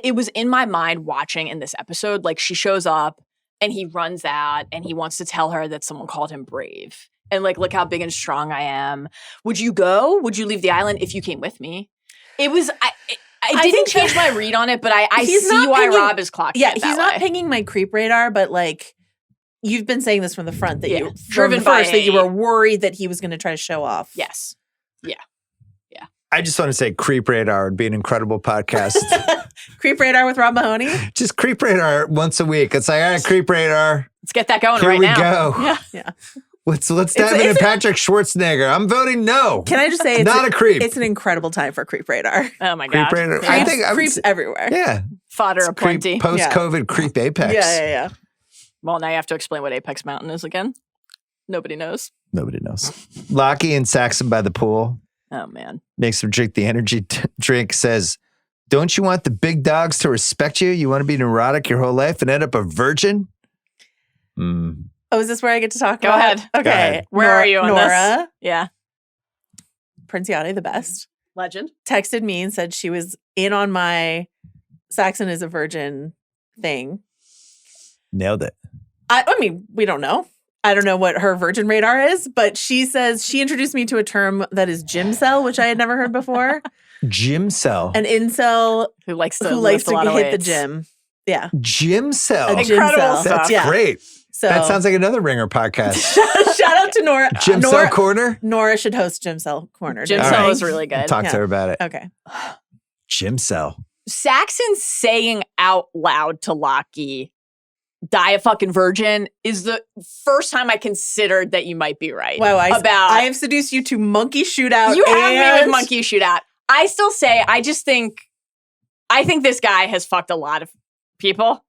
it was in my mind watching in this episode. Like she shows up and he runs out and he wants to tell her that someone called him brave. And like, look how big and strong I am. Would you go? Would you leave the island if you came with me? It was, I didn't change my read on it, but I see why Rob is clocking it that he's not way. pinging my creep radar, but like, you've been saying this from the front that you were worried that he was going to try to show off. Yes. Yeah. I just want to say Creep Radar would be an incredible podcast. Creep Radar with Rob Mahoney? Just Creep Radar once a week. It's like, all right, Creep Radar. Let's get that going Here right now. Here we go. Yeah. Let's dive into Patrick Schwarzenegger. I'm voting no. Can I just say it's not a creep. It's an incredible time for Creep Radar. Oh my God. Creep Radar. I think creeps everywhere. Yeah. Fodder aplenty. Post-COVID Creep Apex. Yeah. Well, now you have to explain what Apex Mountain is again. Nobody knows. Lockie and Saxon by the pool. Oh, man. Makes them drink the energy drink. Says, don't you want the big dogs to respect you? You want to be neurotic your whole life and end up a virgin? Oh, is this where I get to talk Go about ahead. Okay. Go ahead. Where are you on Nora, this? Yeah. Princiati, the best. Legend. Texted me and said she was in on my Saxon is a virgin thing. Nailed it. I mean, we don't know. I don't know what her virgin radar is, but she says she introduced me to a term that is gym cell, which I had never heard before. Gym cell. An incel who likes to hit the gym. Yeah. Gym cell. Incredible stuff. That's great. So that sounds like another Ringer podcast. Shout out to Nora. Gym Cell Corner? Nora should host Gym Cell Corner. Gym Cell is really good. Talk to her about it. Okay. Gym Cell. Saxon saying out loud to Lockie, die a fucking virgin, is the first time I considered that you might be right. Wow, I have seduced you to monkey shootout. You have me with monkey shootout. I still say, I think this guy has fucked a lot of people.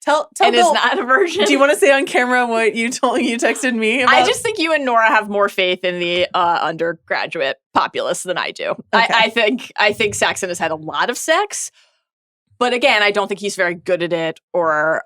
Tell and Bill, is not a virgin. Do you want to say on camera what you texted me about? I just think you and Nora have more faith in the undergraduate populace than I do. Okay. I think Saxon has had a lot of sex, but again, I don't think he's very good at it or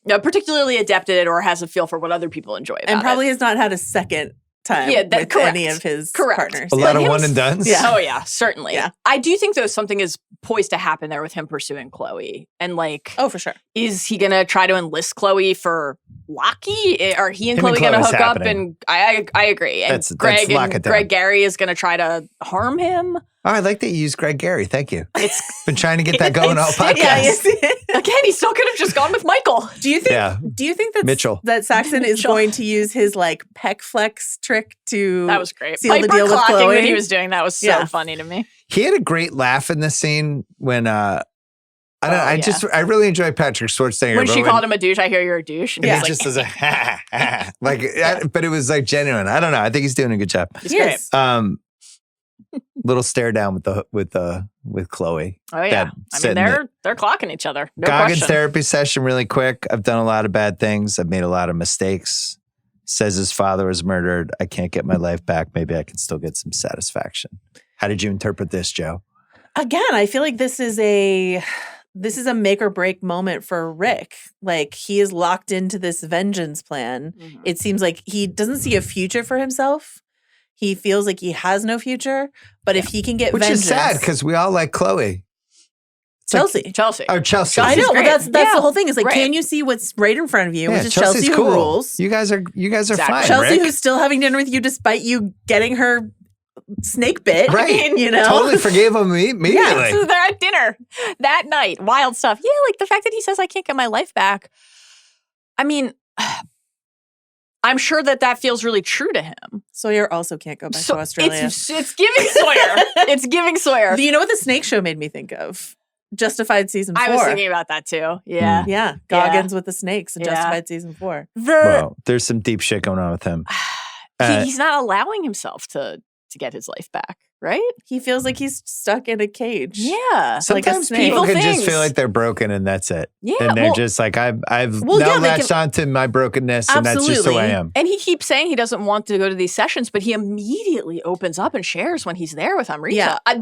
particularly adept at it or has a feel for what other people enjoy about and probably it. has not had a second time with any of his partners. A lot of one and dones? Yeah. Oh, yeah, certainly. Yeah. I do think, though, something is poised to happen there with him pursuing Chloe. And oh, for sure. Is he going to try to enlist Chloe for Lockie? Are he and Chloe going to hook happening. Up? And I agree. And Greg Gary is going to try to harm him. Oh, I like that you use Greg Gary. Thank you. It's been trying to get that going all podcast. Again, he still could have just gone with Michael. Do you think that Mitchell that Saxon is going to use his pec flex trick to that was great. seal the deal with Chloe? That he was doing that was so funny to me. He had a great laugh in this scene when I really enjoyed Patrick Schwarzenegger. When she called him a douche, I hear you're a douche. And he just does a ha ha but it was genuine. I don't know. I think he's doing a good job. He's great. Little stare down with Chloe. Oh yeah, I mean they're clocking each other. No Goggins question. therapy session really quick. I've done a lot of bad things. I've made a lot of mistakes. Says his father was murdered. I can't get my life back. Maybe I can still get some satisfaction. How did you interpret this, Joe? Again, I feel like this is a make or break moment for Rick. He is locked into this vengeance plan. Mm-hmm. It seems like he doesn't see a future for himself. He feels like he has no future, but if he can get vengeance. Which is sad because we all like Chloe. Chelsea. Oh, Chelsea. I know. Well, that's the whole thing is can you see what's right in front of you, which is Chelsea's Chelsea cool. who rules. You guys are fine, Chelsea Rick. who's still having dinner with you despite you getting her snake bit. Right. Totally forgave him immediately. Yeah, so they're at dinner that night. Wild stuff. Yeah, the fact that he says, I can't get my life back. I mean, I'm sure that feels really true to him. Sawyer also can't go back to Australia. It's giving Sawyer. It's giving Sawyer. Do you know what the snake show made me think of? Justified season 4. I was thinking about that too. Yeah. Yeah. Goggins with the snakes in Justified season 4. Well, there's some deep shit going on with him. He's not allowing himself to get his life back, right? He feels like he's stuck in a cage. Yeah. Sometimes people can just feel like they're broken and that's it. Yeah. And they're just like, I've now latched onto my brokenness and that's just who I am. And he keeps saying he doesn't want to go to these sessions, but he immediately opens up and shares when he's there with Amrita. Yeah. The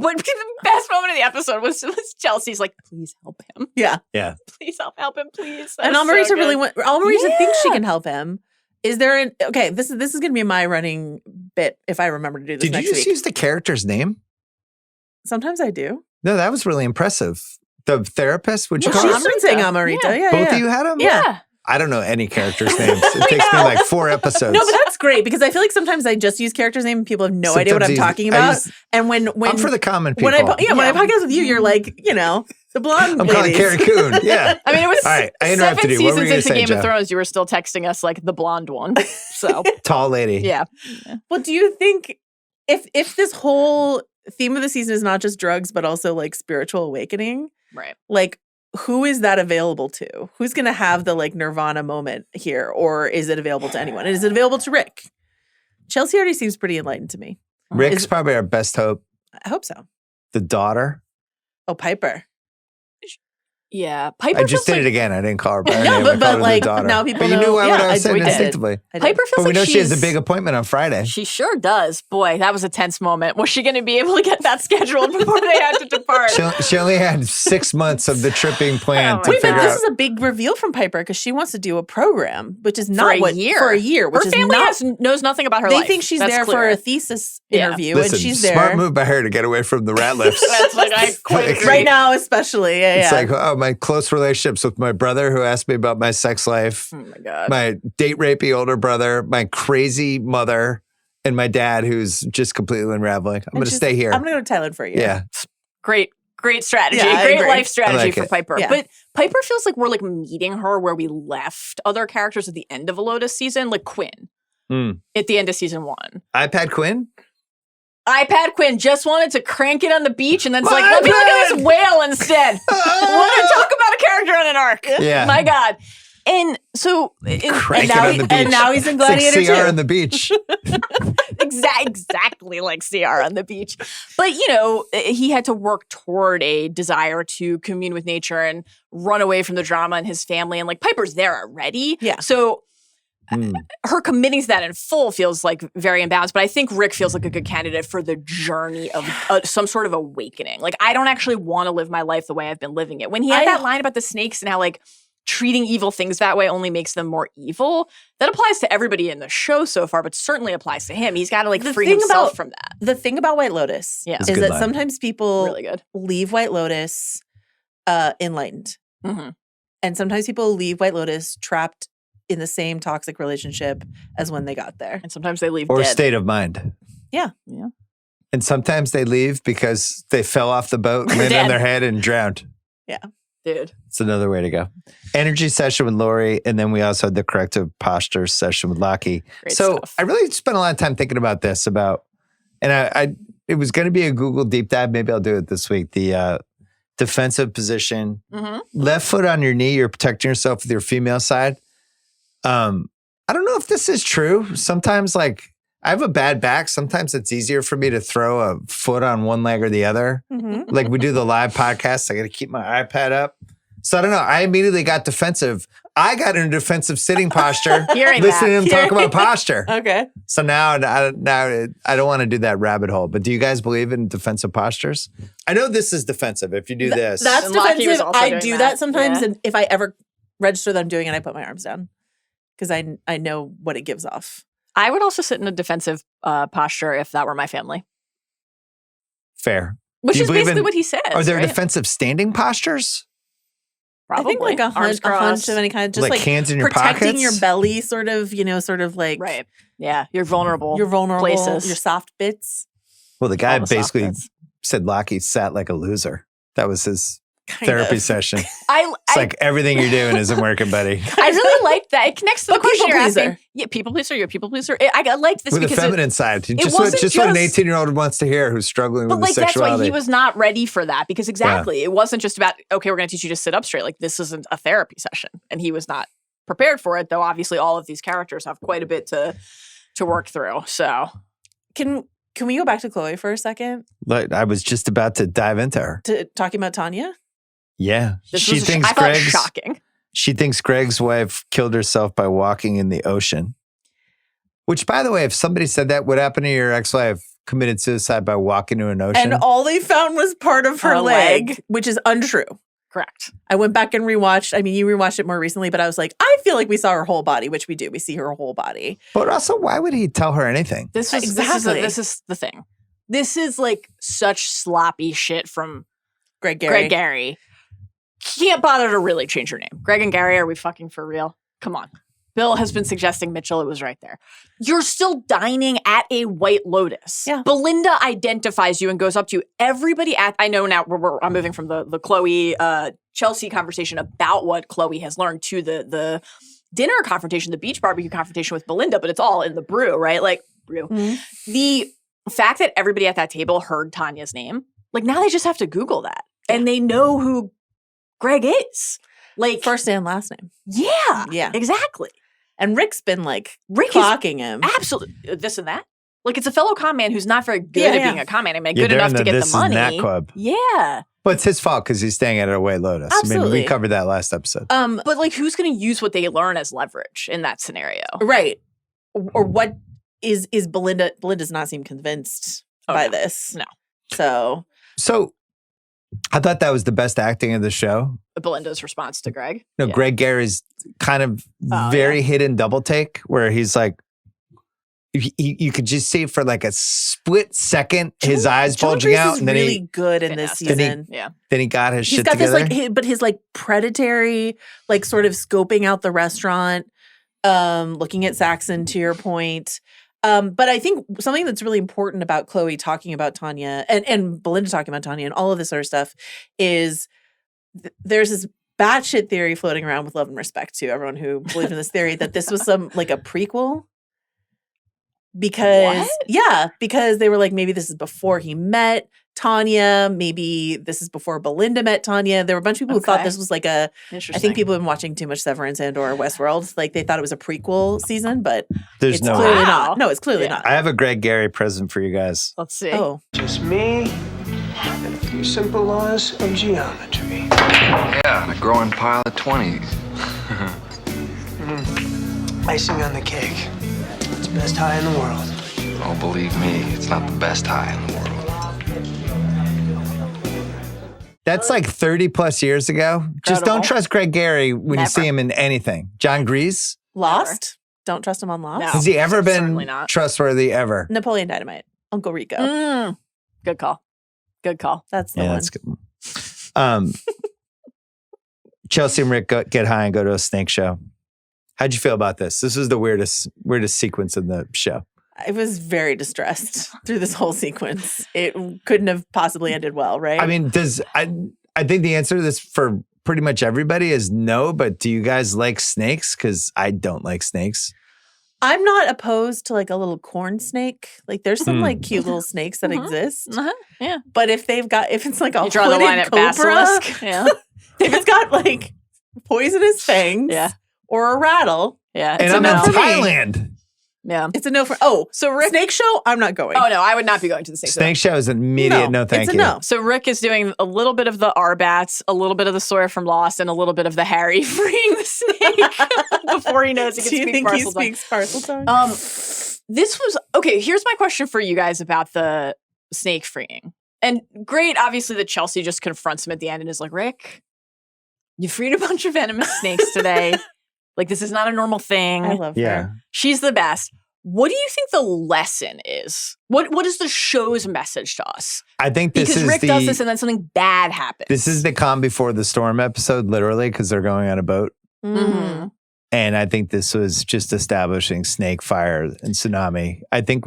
best moment of the episode was Chelsea's like, please help him. Yeah. Yeah. Please help him, please. And Almarita Almarita thinks she can help him. Is there this is going to be my running bit if I remember to do this next week. Did you just use the character's name? Sometimes I do. No, that was really impressive. The therapist, would you call him? She's been saying Amarita. Yeah. Both of you had him? Yeah. I don't know any characters' names. It takes me 4 episodes. No, but that's great because I feel like sometimes I just use characters' name and people have no idea what I'm talking about. And when I'm for the common people. When I podcast with you, you're like, the blonde. I'm calling Carrie Coon. Yeah. I mean, it was all right. I interrupted 7 you. What were seasons you into say, Game Jeff? of Thrones. You were still texting us like the blonde one. So tall lady. Yeah. Well, do you think if this whole theme of the season is not just drugs but also spiritual awakening, right? Who is that available to? Who's going to have the Nirvana moment here, or is it available to anyone? And is it available to Rick? Chelsea already seems pretty enlightened to me. Rick's probably our best hope. I hope so. The daughter. Oh, Piper. Yeah, Piper. I just did it again. I didn't call her by her name. but now people know. You knew what I was saying instinctively. Piper feels but we know she has a big appointment on Friday. She sure does. Boy, that was a tense moment. Was she going to be able to get that scheduled before they had to depart? She only had 6 months of the tripping plan to figure out. This is a big reveal from Piper because she wants to do a program, which is not for a year. Which her family knows nothing about her life. They think she's there for a thesis interview, Listen, and she's there. Smart move by her to get away from the Ratliffs. That's I quite right now, especially. It's my close relationships with my brother who asked me about my sex life. Oh my God. My date rapey older brother, my crazy mother, and my dad who's just completely unraveling. I'm going to stay here. I'm going to go to Thailand for a year. Yeah. Great strategy. Yeah, great life strategy for Piper. Yeah. But Piper feels like we're meeting her where we left other characters at the end of a Lotus season, like Quinn at the end of season 1. iPad Quinn? iPad Quinn just wanted to crank it on the beach and then it's let me look at this whale instead. Want to talk about a character on an arc. Yeah. My God. And so now he's in Gladiator it's like CR 2. on the beach. Exactly like CR on the beach. But, he had to work toward a desire to commune with nature and run away from the drama and his family. And Piper's there already. Yeah. So her committing to that in full feels very imbalanced. But I think Rick feels like a good candidate for the journey of some sort of awakening. I don't actually want to live my life the way I've been living it. When he had that line about the snakes and how treating evil things that way only makes them more evil. That applies to everybody in the show so far, but certainly applies to him. He's got to like free himself from that. The thing about White Lotus is that sometimes people leave White Lotus enlightened. Mm-hmm. And sometimes people leave White Lotus trapped in the same toxic relationship as when they got there. And sometimes they leave or dead. State of mind. Yeah. And sometimes they leave because they fell off the boat, landed on their head, and drowned. Yeah. Dude. It's another way to go. Energy session with Laurie, and then we also had the corrective posture session with Lockie. Great stuff. I really spent a lot of time thinking about this, and it was going to be a Google deep dive. Maybe I'll do it this week. The defensive position, left foot on your knee, you're protecting yourself with your female side. I don't know if this is true. Sometimes, like, I have a bad back. Sometimes it's easier for me to throw a foot on one leg or the other. Mm-hmm. Like we do the live podcast, I got to keep my iPad up. So I don't know. I immediately got defensive. I got in a defensive sitting posture, listening to him talk about posture. Okay. So now I don't want to do that rabbit hole. But do you guys believe in defensive postures? I know this is defensive. If you do this, that's defensive. I do that sometimes, and if I ever register that I'm doing it, I put my arms down because I know what it gives off. I would also sit in a defensive posture if that were my family. Fair. Which is basically what he says. Are there defensive standing postures? Probably. I think like a hunch of any kind, just like hands in your protecting pockets? your belly, sort of like right. Yeah, you're vulnerable. Places, your soft bits. Well, the guy basically said Lockie sat like a loser. That was his therapy session. It's like everything you're doing isn't working, buddy. I really like that. It connects to the question you're asking. Yeah, people pleaser. You're a people pleaser. I like this with because the feminine side. Just what an 18-year-old wants to hear who's struggling with sexuality. That's why he was not ready for that because it wasn't just about okay, we're going to teach you to sit up straight. Like this isn't a therapy session, and he was not prepared for it. Though obviously all of these characters have quite a bit to work through. So can we go back to Chloe for a second? I was just about to dive into her. Talking about Tanya. Yeah. She thinks shocking. She thinks Greg's wife killed herself by walking in the ocean. Which, by the way, if somebody said that, what happened to your ex-wife committed suicide by walking into an ocean? And all they found was part of her leg, which is untrue. Correct. I went back and rewatched. I mean, you rewatched it more recently, but I was like, I feel like we saw her whole body, which we do. We see her whole body. But also, why would he tell her anything? This is the thing. This is like such sloppy shit from Greg Gary. Can't bother to really change her name. Greg and Gary, are we fucking for real? Come on. Bill has been suggesting Mitchell. It was right there. You're still dining at a White Lotus. Yeah. Belinda identifies you and goes up to you. Everybody I know now, I'm moving from the Chloe, Chelsea conversation about what Chloe has learned to the dinner confrontation, the beach barbecue confrontation with Belinda, but it's all in the brew, right? Like, brew. Mm-hmm. The fact that everybody at that table heard Tanya's name, like now they just have to Google that. And they know who Greg is. Like first and last name. Yeah. Yeah. Exactly. And Rick's been like clocking him. Absolutely. This and that. Like it's a fellow con man who's not very good at being a con man. I mean, good enough to get the money. This is that club. Yeah. But it's his fault because he's staying at a White Lotus. Absolutely. I mean, we covered that last episode. But like who's going to use what they learn as leverage in that scenario? Right. Or what is Belinda? Belinda does not seem convinced by this. No. So I thought that was the best acting of the show. Belinda's response to Greg. No, yeah. Greg Gary's kind of very hidden double take where he's like, you could just see for like a split second his eyes bulging out, and then really good in this season. Then he got his shit together. But his like predatory, like sort of scoping out the restaurant, looking at Saxon. To your point. But I think something that's really important about Chloe talking about Tanya and Belinda talking about Tanya and all of this sort of stuff is there's this batshit theory floating around with love and respect to everyone who believed in this theory that this was some like a prequel. Because they were like, maybe this is before he met Tanya. Maybe this is before Belinda met Tanya. There were a bunch of people who thought this was like I think people have been watching too much Severance and or Westworld. Like they thought it was a prequel season, but it's clearly not. No, it's clearly not. I have a Greg Gary present for you guys. Let's see. Oh. Just me and a few simple laws of geometry. Yeah, a growing pile of 20s. Icing on the cake. It's the best high in the world. Oh, believe me, it's not the best high in the world. That's like 30 plus years ago. Just don't trust Greg Gary when you see him in anything. John Grease? Lost? Don't trust him on Lost? No, has he ever been trustworthy ever? Napoleon Dynamite. Uncle Rico. Good call. Good call. That's the one. That's good. Chelsea and Rick get high and go to a snake show. How'd you feel about this? This was the weirdest sequence in the show. I was very distressed through this whole sequence. It couldn't have possibly ended well, right? I mean, I think the answer to this for pretty much everybody is no, but do you guys like snakes? Because I don't like snakes. I'm not opposed to like a little corn snake. Like there's some like cute little snakes that exist. Yeah. But if it's like a you draw the line at cobra, basilisk. Yeah. if it's got like poisonous fangs or a rattle. Yeah. And I'm in Thailand. Yeah. It's a no for so Rick, snake show, I'm not going. Oh no, I would not be going to the snake show is an immediate no thank it's you. A no. So Rick is doing a little bit of the Arbats, a little bit of the Sawyer from Lost, and a little bit of the Harry freeing the snake before he knows he can speak parcel tongue. Do you think he speaks parcel tongue? This was okay, here's my question for you guys about the snake freeing. And great, obviously, that Chelsea just confronts him at the end and is like, Rick, you freed a bunch of venomous snakes today. Like, this is not a normal thing. I love her. She's the best. What do you think the lesson is? What is the show's message to us? I think this because is Rick does this and then something bad happens. This is the calm before the storm episode, literally, because they're going on a boat. Mm-hmm. And I think this was just establishing snake, fire, and tsunami. I think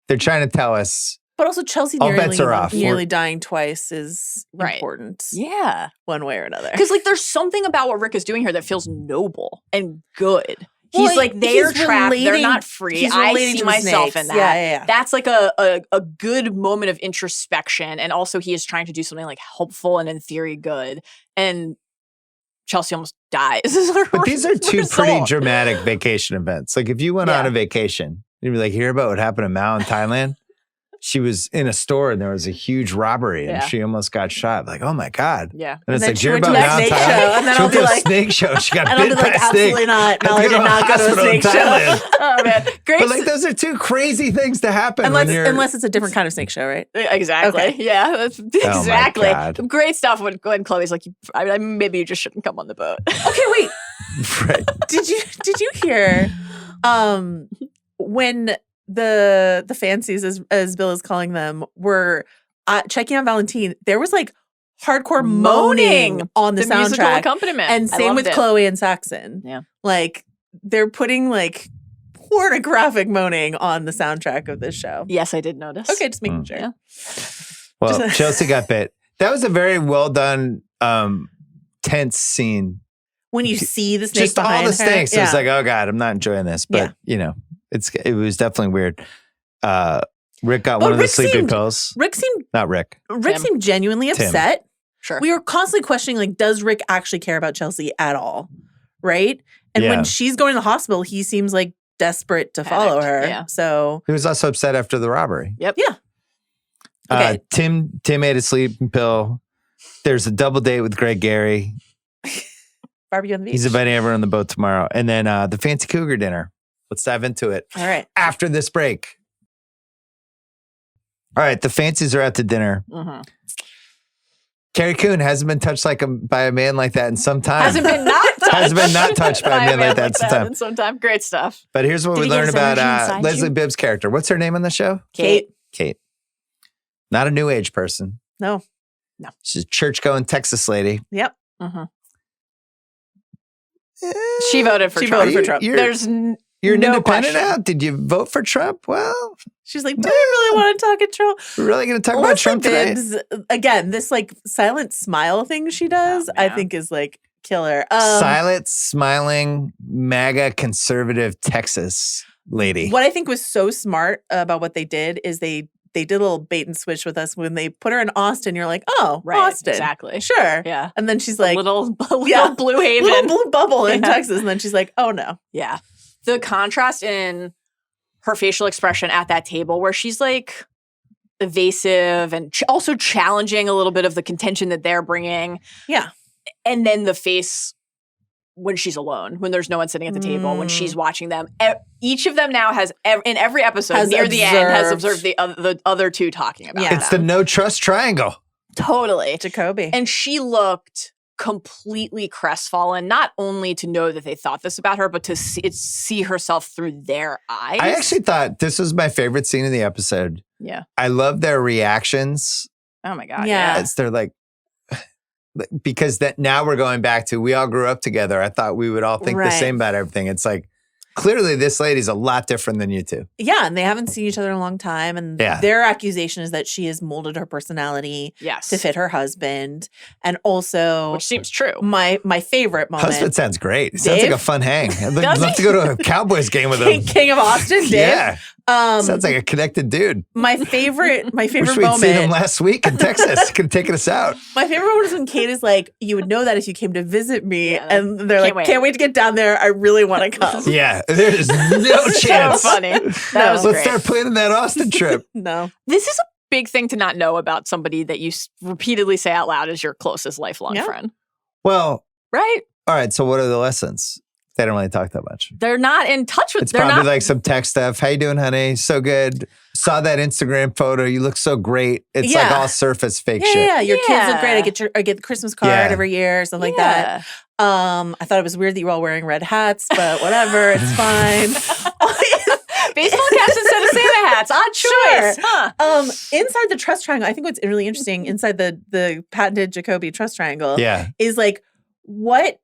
they're trying to tell us. But also Chelsea all bets are off. nearly dying twice is important. Yeah. One way or another. Because like there's something about what Rick is doing here that feels noble and good. He's like, they're trapped. They're not free. I see myself in that. Yeah. That's like a good moment of introspection. And also he is trying to do something like helpful and in theory good. And Chelsea almost dies. But these are two pretty dramatic vacation events. Like if you went on a vacation, you'd be like, hear about what happened to Mao in Thailand? She was in a store and there was a huge robbery and she almost got shot. Like, oh my God. Yeah. And it's then like, she you're went about to a now snake Thailand. show. And then She I'll went be to a like, snake show. She got and I'll bit be by like, a snake. absolutely not. Mallory did not go to a snake show. Oh man. Great. But like those are two crazy things to happen. Unless it's a different kind of snake show, right? Exactly. Okay. Yeah. That's exactly. God. Great stuff when Chloe's like, maybe you just shouldn't come on the boat. Okay, wait. Right. Did you hear when the fancies, as Bill is calling them, were checking on Valentine, there was like hardcore moaning on the soundtrack. Musical accompaniment. And same with Chloe and Saxon. Yeah. Like they're putting like pornographic moaning on the soundtrack of this show. Yes, I did notice. Okay, just making sure. Yeah. Well, Chelsea got bit. That was a very well done, tense scene. When you see the snake just behind all the snakes, her. it was like, oh God, I'm not enjoying this. But you know, it was definitely weird. Rick got one of the sleeping pills. Rick seemed Tim. genuinely upset. Sure. We were constantly questioning, like, does Rick actually care about Chelsea at all? Right? And when she's going to the hospital, he seems like desperate to follow her. Yeah. So he was also upset after the robbery. Yep. Yeah. Okay. Tim ate a sleeping pill. There's a double date with Greg Gary. Barbecue on the beach. He's inviting everyone on the boat tomorrow. And then the fancy cougar dinner. Let's dive into it. All right. After this break. All right. The fancies are out to dinner. Mm-hmm. Carrie Coon hasn't been touched by a man like that in some time. Hasn't been not touched by a man like that in some time. Great stuff. But here's what we learned about Leslie Bibb's character. What's her name on the show? Kate. Not a new age person. No. She's a church-going Texas lady. Yep. Mm-hmm. She voted for Trump. You're an independent now? Did you vote for Trump? Well, she's like, do you really want to talk at Trump? We're really going to talk about Trump today? Again, this like silent smile thing she does, I think is like killer. Silent, smiling, MAGA conservative Texas lady. What I think was so smart about what they did is they did a little bait and switch with us when they put her in Austin. You're like, oh, right, Austin. Exactly. Sure. Yeah. And then she's like, little blue haven. Little blue bubble in Texas. And then she's like, oh no. Yeah. The contrast in her facial expression at that table where she's like evasive and also challenging a little bit of the contention that they're bringing. Yeah. And then the face when she's alone, when there's no one sitting at the table, when she's watching them. Each of them now has, in every episode, the end, has observed the other two talking about It's the no trust triangle. Totally. Jacoby. And she looked completely crestfallen, not only to know that they thought this about her, but to see herself through their eyes. I actually thought this was my favorite scene in the episode. Yeah. I love their reactions. Oh my God. Yeah. It's they're like, because that now we're going back to, we all grew up together. I thought we would all think the same about everything. It's like, clearly this lady's a lot different than you two. Yeah, and they haven't seen each other in a long time. And their accusation is that she has molded her personality to fit her husband. And also, which seems true. My favorite moment. Husband sounds great. It sounds like a fun hang. I'd love to go to a Cowboys game with him. King of Austin, Dave. Yeah. Sounds like a connected dude. My favorite Wish we'd moment. seen him last week in Texas. Could have taken us out. My favorite moment is when Kate is like, "You would know that if you came to visit me," and they're like, "Can't wait to get down there. I really want to come." Yeah, there's no chance. So funny. Let's start planning that Austin trip. No, this is a big thing to not know about somebody that you repeatedly say out loud as your closest lifelong friend. Well, right. All right. So, what are the lessons? They don't really talk that much. They're not in touch with. It's probably like some tech stuff. How you doing, honey? So good. Saw that Instagram photo. You look so great. It's like all surface fake shit. Yeah, your kids look great. I get the Christmas card every year, stuff like that. I thought it was weird that you were all wearing red hats, but whatever, it's fine. Baseball caps instead of Santa hats. Odd choice. Sure. Huh. Inside the trust triangle, I think what's really interesting inside the patented Jacoby trust triangle is like what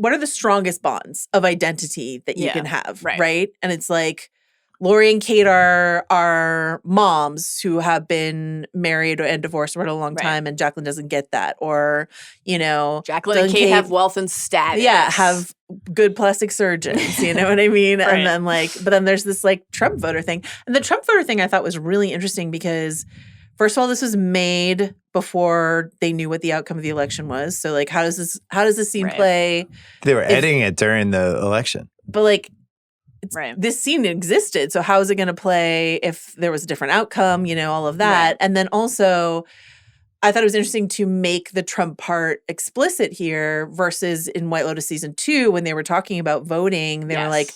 are the strongest bonds of identity that you can have, right? And it's like Laurie and Kate are moms who have been married and divorced for a long time, and Jaclyn doesn't get that. Or, Jaclyn and Kate have wealth and status. Yeah, have good plastic surgeons, you know what I mean? And then but then there's this like Trump voter thing. And the Trump voter thing I thought was really interesting because first of all, this was made before they knew what the outcome of the election was. So like, how does this scene play? They were editing it during the election. But like, this scene existed. So how is it going to play if there was a different outcome, all of that. Right. And then also, I thought it was interesting to make the Trump part explicit here versus in White Lotus season 2 when they were talking about voting, they were like,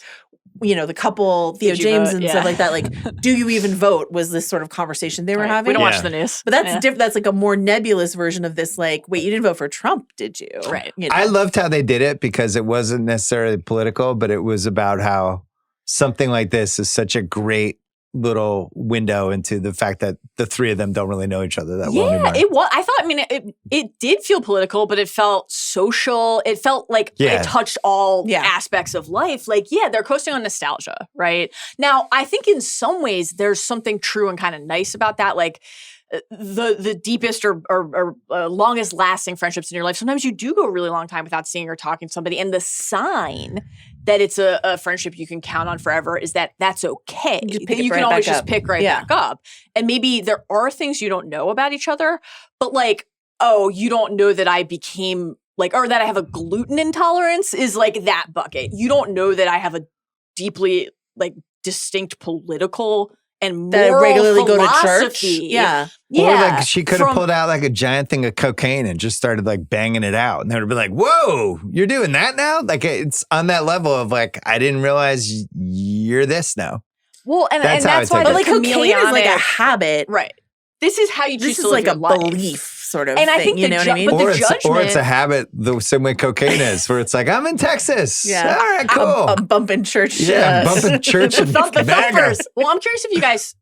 the couple, Theo James and stuff like that, like, do you even vote was this sort of conversation they were having. We don't watch the news. But that's different. That's like a more nebulous version of this, like, wait, you didn't vote for Trump, did you? Right. I loved how they did it because it wasn't necessarily political, but it was about how something like this is such a great little window into the fact that the three of them don't really know each other that well anymore. It was. I thought, it did feel political, but it felt social. It felt like it touched all aspects of life. Like, they're coasting on nostalgia, right? Now, I think in some ways there's something true and kind of nice about that. Like, the deepest or longest lasting friendships in your life, sometimes you do go a really long time without seeing or talking to somebody. And the sign that it's a friendship you can count on forever is that that's okay. You can always just pick back up. And maybe there are things you don't know about each other, but like, oh, you don't know that I became like, or that I have a gluten intolerance is like that bucket. You don't know that I have a deeply like distinct political and moral that I regularly philosophy. Go to church. Yeah. Or like she could have pulled out like a giant thing of cocaine and just started like banging it out. And they would have been like, whoa, you're doing that now? Like it's on that level of like, I didn't realize you're this now. Well, and that's why like cocaine is like a habit. Right. This is how you choose to live your life. This is like a belief sort of thing. I think you know what I mean? Or it's a habit the same way cocaine is, where it's like, I'm in Texas. Yeah. All right, cool. I'm bumping church. Yeah, bumping church and thumpers. Well, I'm curious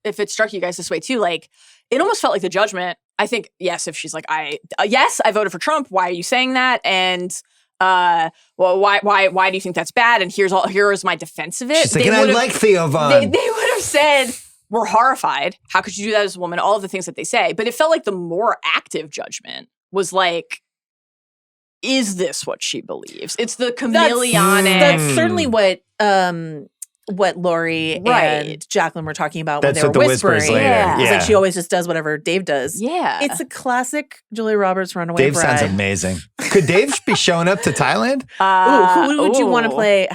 if it struck you guys this way too. Like, it almost felt like the judgment. I think, yes, if she's like, I voted for Trump. Why are you saying that? And well, why do you think that's bad? And here is my defense of it. She's like, and I like Theo Von. They would have said, we're horrified. How could you do that as a woman? All of the things that they say. But it felt like the more active judgment was like, is this what she believes? It's the chameleonic. That's certainly what Laurie and Jaclyn were talking about when they were whispering. It's like she always just does whatever Dave does. Yeah. It's a classic Julia Roberts runaway Dave bride. sounds amazing. Could Dave be showing up to Thailand? Who would you want to play?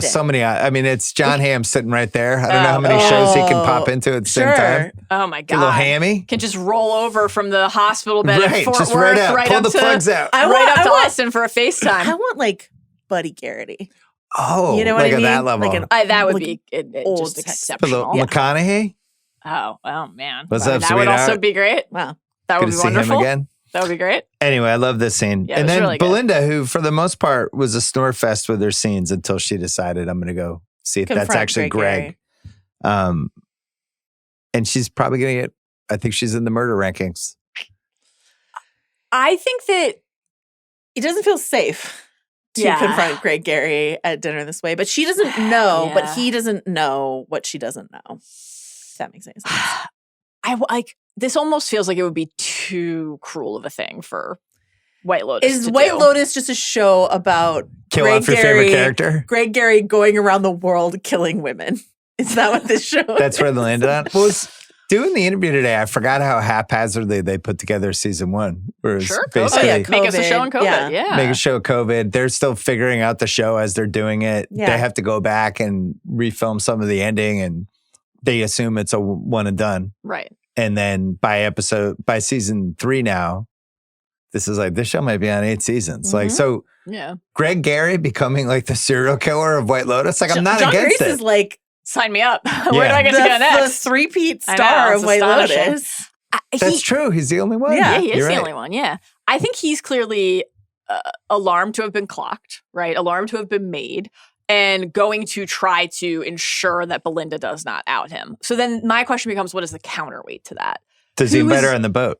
So many. I mean, it's John Hamm sitting right there. I don't know how many shows he can pop into at the same time. Oh my God. A little hammy. Can just roll over from the hospital bed at Fort just Worth pull the plugs out. Right up to Austin for a FaceTime. I want like Buddy Garrity. Oh, you know what like I mean? At that level. That would be just exceptional. McConaughey? Oh, man. What's up, that would sweetheart? also be great. Wow. That would be wonderful. See him again. That would be great. Anyway, I love this scene. Yeah, and then really Belinda, who for the most part was a snore fest with her scenes until she decided I'm going to go see if that's actually Greg. And she's probably going to get, I think she's in the murder rankings. I think that it doeses feel safe to confront Greg Gary at dinner this way, but she doesn't know, but he doesn't know what she doesn't know. If that makes any sense. This almost feels like it would be too cruel of a thing for White Lotus. Is White Lotus just a show about Greg Gary, your favorite character? Greg Gary going around the world killing women. Is that what this show That's where they landed on? Well, doing the interview today, I forgot how haphazardly they put together season 1. Sure. Basically, make us a show in COVID. Yeah. Make a show of COVID. They're still figuring out the show as they're doing it. Yeah. They have to go back and refilm some of the ending, and they assume it's a one and done. Right. And then by season 3 now, this show might be on 8 seasons. Yeah. Greg Gary becoming like the serial killer of White Lotus. I'm not John against Grace it. Is like, sign me up. Where do I get to go next? The 3-peat star of White Lotus. That's true. He's the only one. Yeah, he is the only one. Yeah. I think he's clearly alarmed to have been clocked, right? Alarmed to have been made, and going to try to ensure that Belinda does not out him. So then my question becomes, what is the counterweight to that? Does he better on the boat?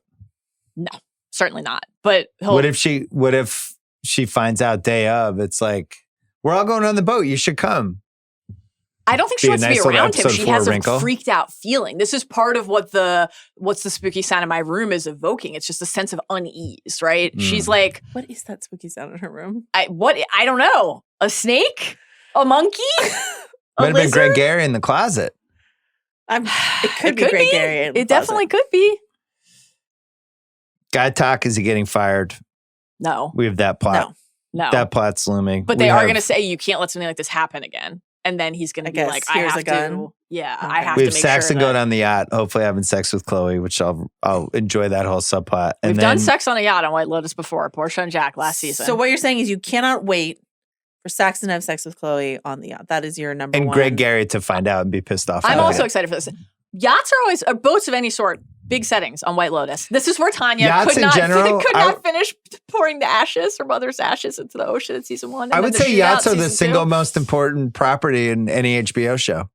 No, certainly not. But what if she finds out day of? It's like, we're all going on the boat. You should come. I don't think she wants to be around him. She has a freaked out feeling. This is part of what what's the spooky sound in my room is evoking. It's just a sense of unease, right? She's like, what is that spooky sound in her room? I don't know. A snake? A monkey? Might have been Greg Gary in the closet. It could be Greg Gary in the closet. Definitely could be. Guy talk, is he getting fired? No. We have that plot. No. That plot's looming. But they are going to say you can't let something like this happen again. And then he's going to be like, I have to. Yeah, I have to. We have Saxon going on the yacht, hopefully having sex with Chloe, which I'll enjoy that whole subplot. We've done sex on a yacht on White Lotus before, Portia and Jack last season. So what you're saying is you cannot wait for Saxon to have sex with Chloe on the yacht. That is your number one. And Greg Gary to find out and be pissed off. I'm also excited for this. Yachts are boats of any sort, big settings on White Lotus. This is where Tanya could not finish pouring the ashes, her mother's ashes, into the ocean in season 1. I would say yachts are the single most important property in any HBO show.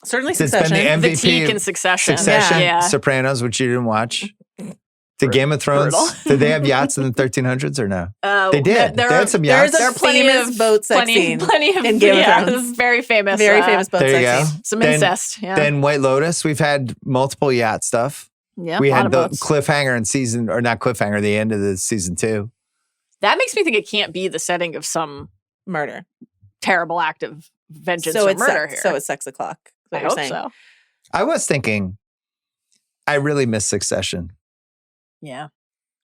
Certainly Succession. It's been the MVP the Teak in Succession. Sopranos, which you didn't watch. The Game of Thrones. Did they have yachts in the 1300s or no? They did. They had some yachts. There's a famous boat sex scene in Game of Thrones. Very famous. Very famous boat sex scene. Some incest. Yeah. Then White Lotus, we've had multiple yacht stuff. Yeah, we had the cliffhanger in not cliffhanger, the end of the season 2. That makes me think it can't be the setting of some murder. Terrible act of vengeance or murder here. So it's sex o'clock. I hope so. I was thinking, I really miss Succession. Yeah.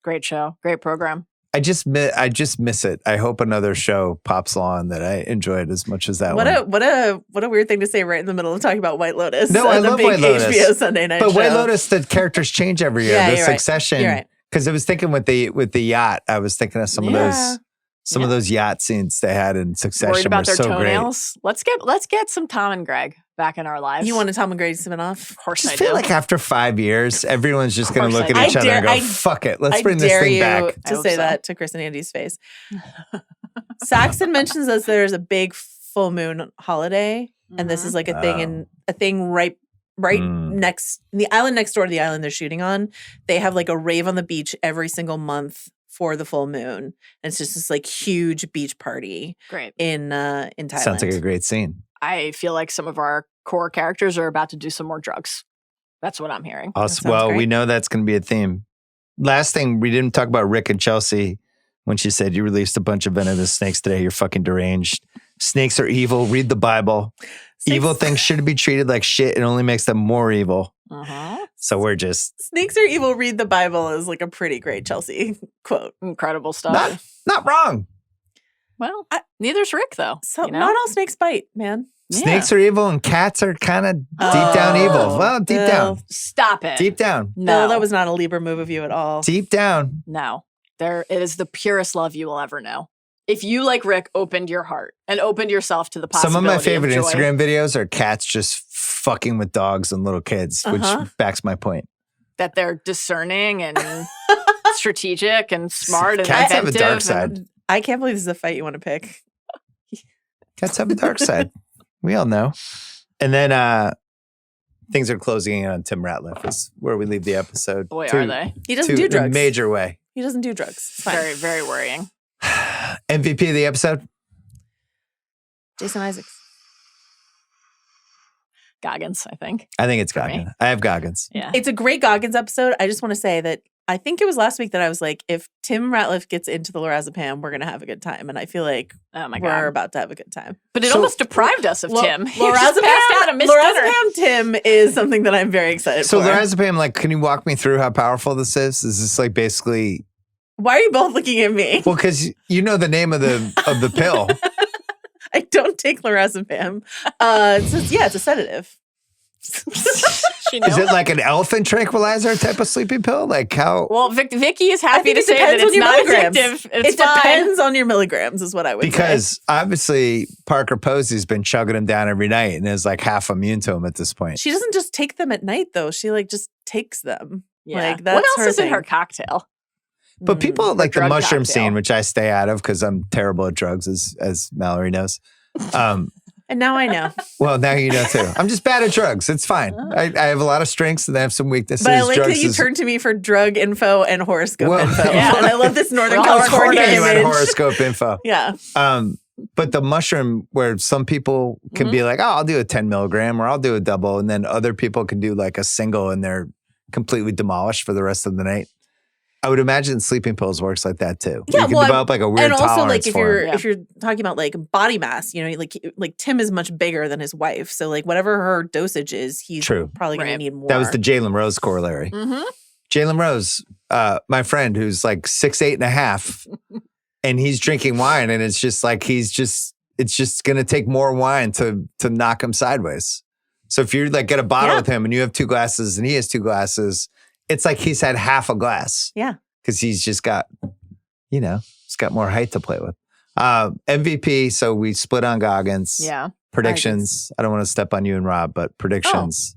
Great show. Great program. I just miss it. I hope another show pops on that I enjoyed as much as that one. What a weird thing to say right in the middle of talking about White Lotus. No, I love White Lotus. HBO Sunday night show. White Lotus, the characters change every year. Yeah, the Succession. You're right. Because I was thinking with the yacht, I was thinking of some of those yacht scenes they had in Succession. Worried about were their so toenails. Great. Let's get some Tom and Greg back in our lives. You want a Tom and Greg spin-off? Of course I feel like after 5 years, everyone's just going to look at each other and go, fuck it. Let's bring this thing back. To say that to Chris and Andy's face. Saxon mentions that there's a big full moon holiday. And this is like a thing right next, the island next door to the island they're shooting on. They have like a rave on the beach every single month for the full moon. And it's just this like huge beach party. Great. In Thailand. Sounds like a great scene. I feel like some of our core characters are about to do some more drugs. That's what I'm hearing. Well, we know that's going to be a theme. Last thing, we didn't talk about Rick and Chelsea when she said, you released a bunch of venomous snakes today. You're fucking deranged. Snakes are evil. Read the Bible. Evil things shouldn't be treated like shit. It only makes them more evil. So we're just... Snakes are evil. Read the Bible is like a pretty great Chelsea quote. Incredible stuff. Not wrong. Well, neither's Rick, though. So not all snakes bite, man. Snakes are evil and cats are kind of deep down evil. Well, deep down. Stop it. Deep down. No, that was not a Libra move of you at all. Deep down. No. It is the purest love you will ever know. If you, like Rick, opened your heart and opened yourself to the possibility Some of my favorite of joy. Instagram videos are cats just fucking with dogs and little kids, which backs my point. that they're discerning and strategic and smart and Cats have a inventive. dark side. I can't believe this is a fight you want to pick. Cats have a dark side. We all know. And then things are closing in on Tim Ratliff is where we leave the episode. Boy, are they. He doesn't do drugs. In a major way. He doesn't do drugs. It's fine. Very, very worrying. MVP of the episode? Jason Isaacs. Goggins, I think. I think it's Goggins. I have Goggins. Yeah. It's a great Goggins episode. I just want to say that I think it was last week that I was like, if Tim Ratliff gets into the lorazepam, we're going to have a good time. And I feel like we're about to have a good time. But it almost deprived us of Tim. Lorazepam Tim is something that I'm very excited for. So lorazepam, like, can you walk me through how powerful this is? Is this like basically... Why are you both looking at me? Well, because you know the name of the pill. I don't take lorazepam. It's a sedative. Is it like an elephant tranquilizer type of sleeping pill? Like how? Well, Vicky is happy to say that it's not addictive. It depends on your milligrams, is what I would say. Because obviously Parker Posey's been chugging them down every night and is like half immune to them at this point. She doesn't just take them at night though. She like just takes them. Yeah. Like that's what else is in her cocktail? But people like the mushroom cocktail. scene, which I stay out of because I'm terrible at drugs, as Mallory knows. And now I know. Well, now you know too. I'm just bad at drugs. It's fine. I have a lot of strengths and I have some weaknesses. But I like that you turned to me for drug info and horoscope info. Yeah. And I love this Northern California image. horoscope info. Yeah. But the mushroom, where some people can be like, oh, I'll do a 10 milligram or I'll do a double. And then other people can do like a single and they're completely demolished for the rest of the night. I would imagine sleeping pills works like that too. Yeah, you can develop like a weird tolerance also like for if you're talking about like body mass, you know, like Tim is much bigger than his wife, so like whatever her dosage is, he's probably going to need more. That was the Jaclyn Rose corollary. Jaclyn Rose, my friend, who's like 6'8.5", and he's drinking wine, and it's just like it's just going to take more wine to knock him sideways. So if you like get a bottle with him and you have 2 glasses and he has 2 glasses. It's like he's had half a glass. Yeah. Because he's just got, he's got more height to play with. MVP, so we split on Goggins. Yeah. Predictions. I don't want to step on you and Rob, but predictions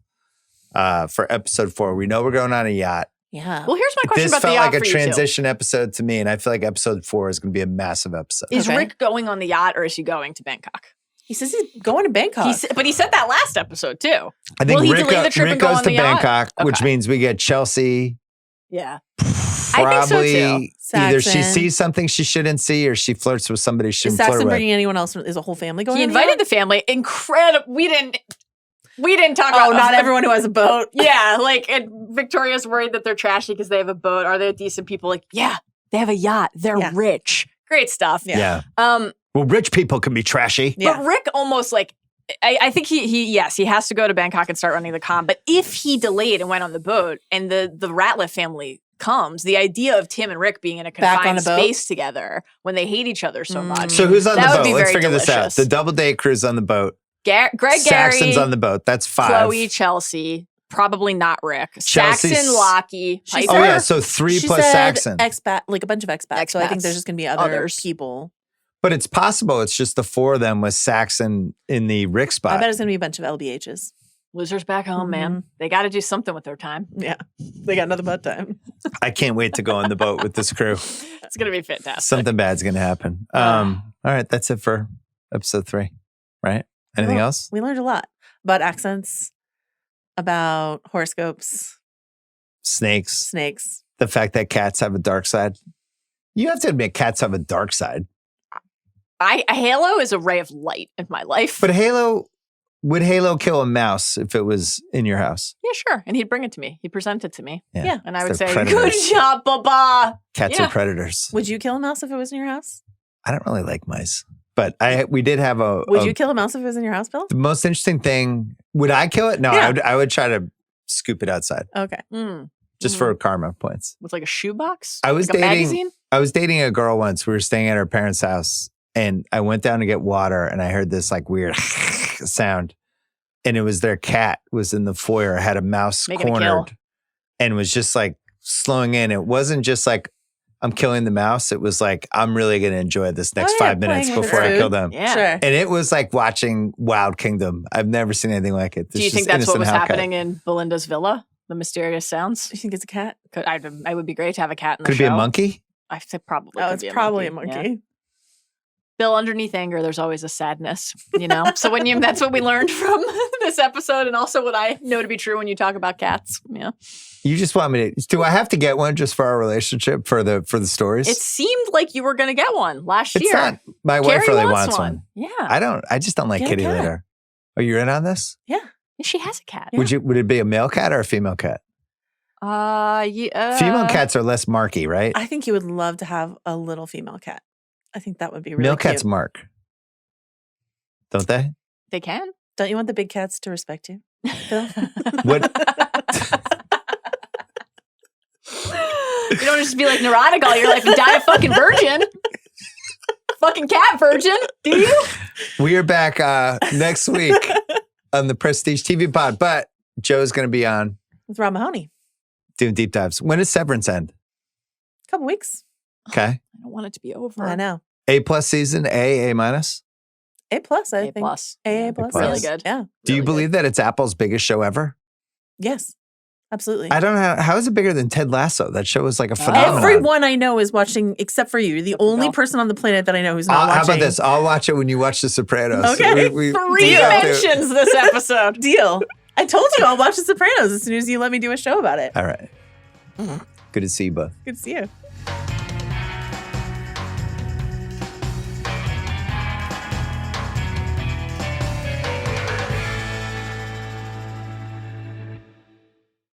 for episode 4. We know we're going on a yacht. Yeah. Well, here's my question This about felt the yacht like a for you, transition episode to me, and I feel like episode 4 is going to be a massive episode. Is Rick going on the yacht or is he going to Bangkok? He says he's going to Bangkok. But he said that last episode too. I think Will he delay the trip Rick and go goes on to the yacht? Bangkok, which means we get Chelsea. Yeah. Probably I think so too. Either she Saxon. sees something she shouldn't see or she flirts with somebody she Is shouldn't flirt Saxon with. bringing anyone else? Is a whole family going? He on invited the the family. Incredible. We didn't talk about. Oh, not everyone who has a boat. Yeah, like and Victoria's worried that they're trashy because they have a boat. Are they decent people? Like, yeah, they have a yacht. They're rich. Great stuff. Yeah. Well, rich people can be trashy. Yeah. But Rick almost like. I think he has to go to Bangkok and start running the con. But if he delayed and went on the boat and the Ratliff family comes, the idea of Tim and Rick being in a confined space together when they hate each other so much. So who's on the boat? Let's figure delicious. this out. The double date crew's on the boat. Greg Saxon's Gary, on the boat. That's 5. Chloe, Chelsea. Probably not Rick. Saxon, Lockie. Oh yeah, so 3 plus Saxon. Expat, like a bunch of expats. So I think there's just going to be other people. But it's possible it's just the 4 of them with Saxon in the Rick spot. I bet it's going to be a bunch of LBHs. Losers back home, man. They got to do something with their time. Yeah. They got nothing but time. I can't wait to go on the boat with this crew. It's going to be fantastic. Something bad's going to happen. All right, that's it for episode 3, right? Anything else? We learned a lot about accents, about horoscopes. Snakes. The fact that cats have a dark side. You have to admit cats have a dark side. Halo is a ray of light in my life. But would Halo kill a mouse if it was in your house? Yeah, sure. And he'd bring it to me. He'd present it to me. Yeah. And I would They're say, predators. good job, Baba. Cats are predators. Would you kill a mouse if it was in your house? I don't really like mice. But we did have a... Would you kill a mouse if it was in your house, Bill? The most interesting thing... Would I kill it? No, Yeah. I would try to scoop it outside. Okay. Just for karma points. With like a shoebox? I was like a magazine? I was dating a girl once. We were staying at her parents' house. And I went down to get water and I heard this like weird sound. And it was their cat was in the foyer, had a mouse cornered and was just like slowing in. It wasn't just like, I'm killing the mouse. It was like, I'm really going to enjoy this next 5 minutes before I kill them. Yeah. Sure. And it was like watching Wild Kingdom. I've never seen anything like it. Do you think that's what was happening in Belinda's villa? The mysterious sounds. You think it's a cat? I would be great to have a cat in the show. Could it be a monkey? I said probably. Oh, it's probably a monkey. Yeah. Bill, underneath anger, there's always a sadness, So that's what we learned from this episode, and also what I know to be true when you talk about cats. Yeah. You just want me to? Do I have to get one just for our relationship for the stories? It seemed like you were going to get one last year. It's not. My wife really wants one. Yeah. I just don't like kitty litter. Are you in on this? Yeah. She has a cat. Yeah. Would it be a male cat or a female cat? Female cats are less marky, right? I think you would love to have a little female cat. I think that would be really male cute. Cats mark, don't they? They can. Don't you want the big cats to respect you, Bill? What? You don't just be like neurotic all your life and die a fucking virgin. Fucking cat virgin, do you? We are back next week on the Prestige TV pod, but Joe's going to be on with Rob Mahoney doing deep dives. When does Severance end? A couple weeks. Okay. I don't want it to be over. I know. A+ season, A minus? A+, I think. A+. Really good. Yeah. Do you believe that it's Apple's biggest show ever? Yes. Absolutely. I don't know. How is it bigger than Ted Lasso? That show was like a phenomenon. Everyone I know is watching, except for you. You're the only person on the planet that I know who's not watching. How about this? I'll watch it when you watch The Sopranos. Okay. Three mentions this episode. Deal. I told you I'll watch The Sopranos as soon as you let me do a show about it. All right. Good to see you both. Good to see you.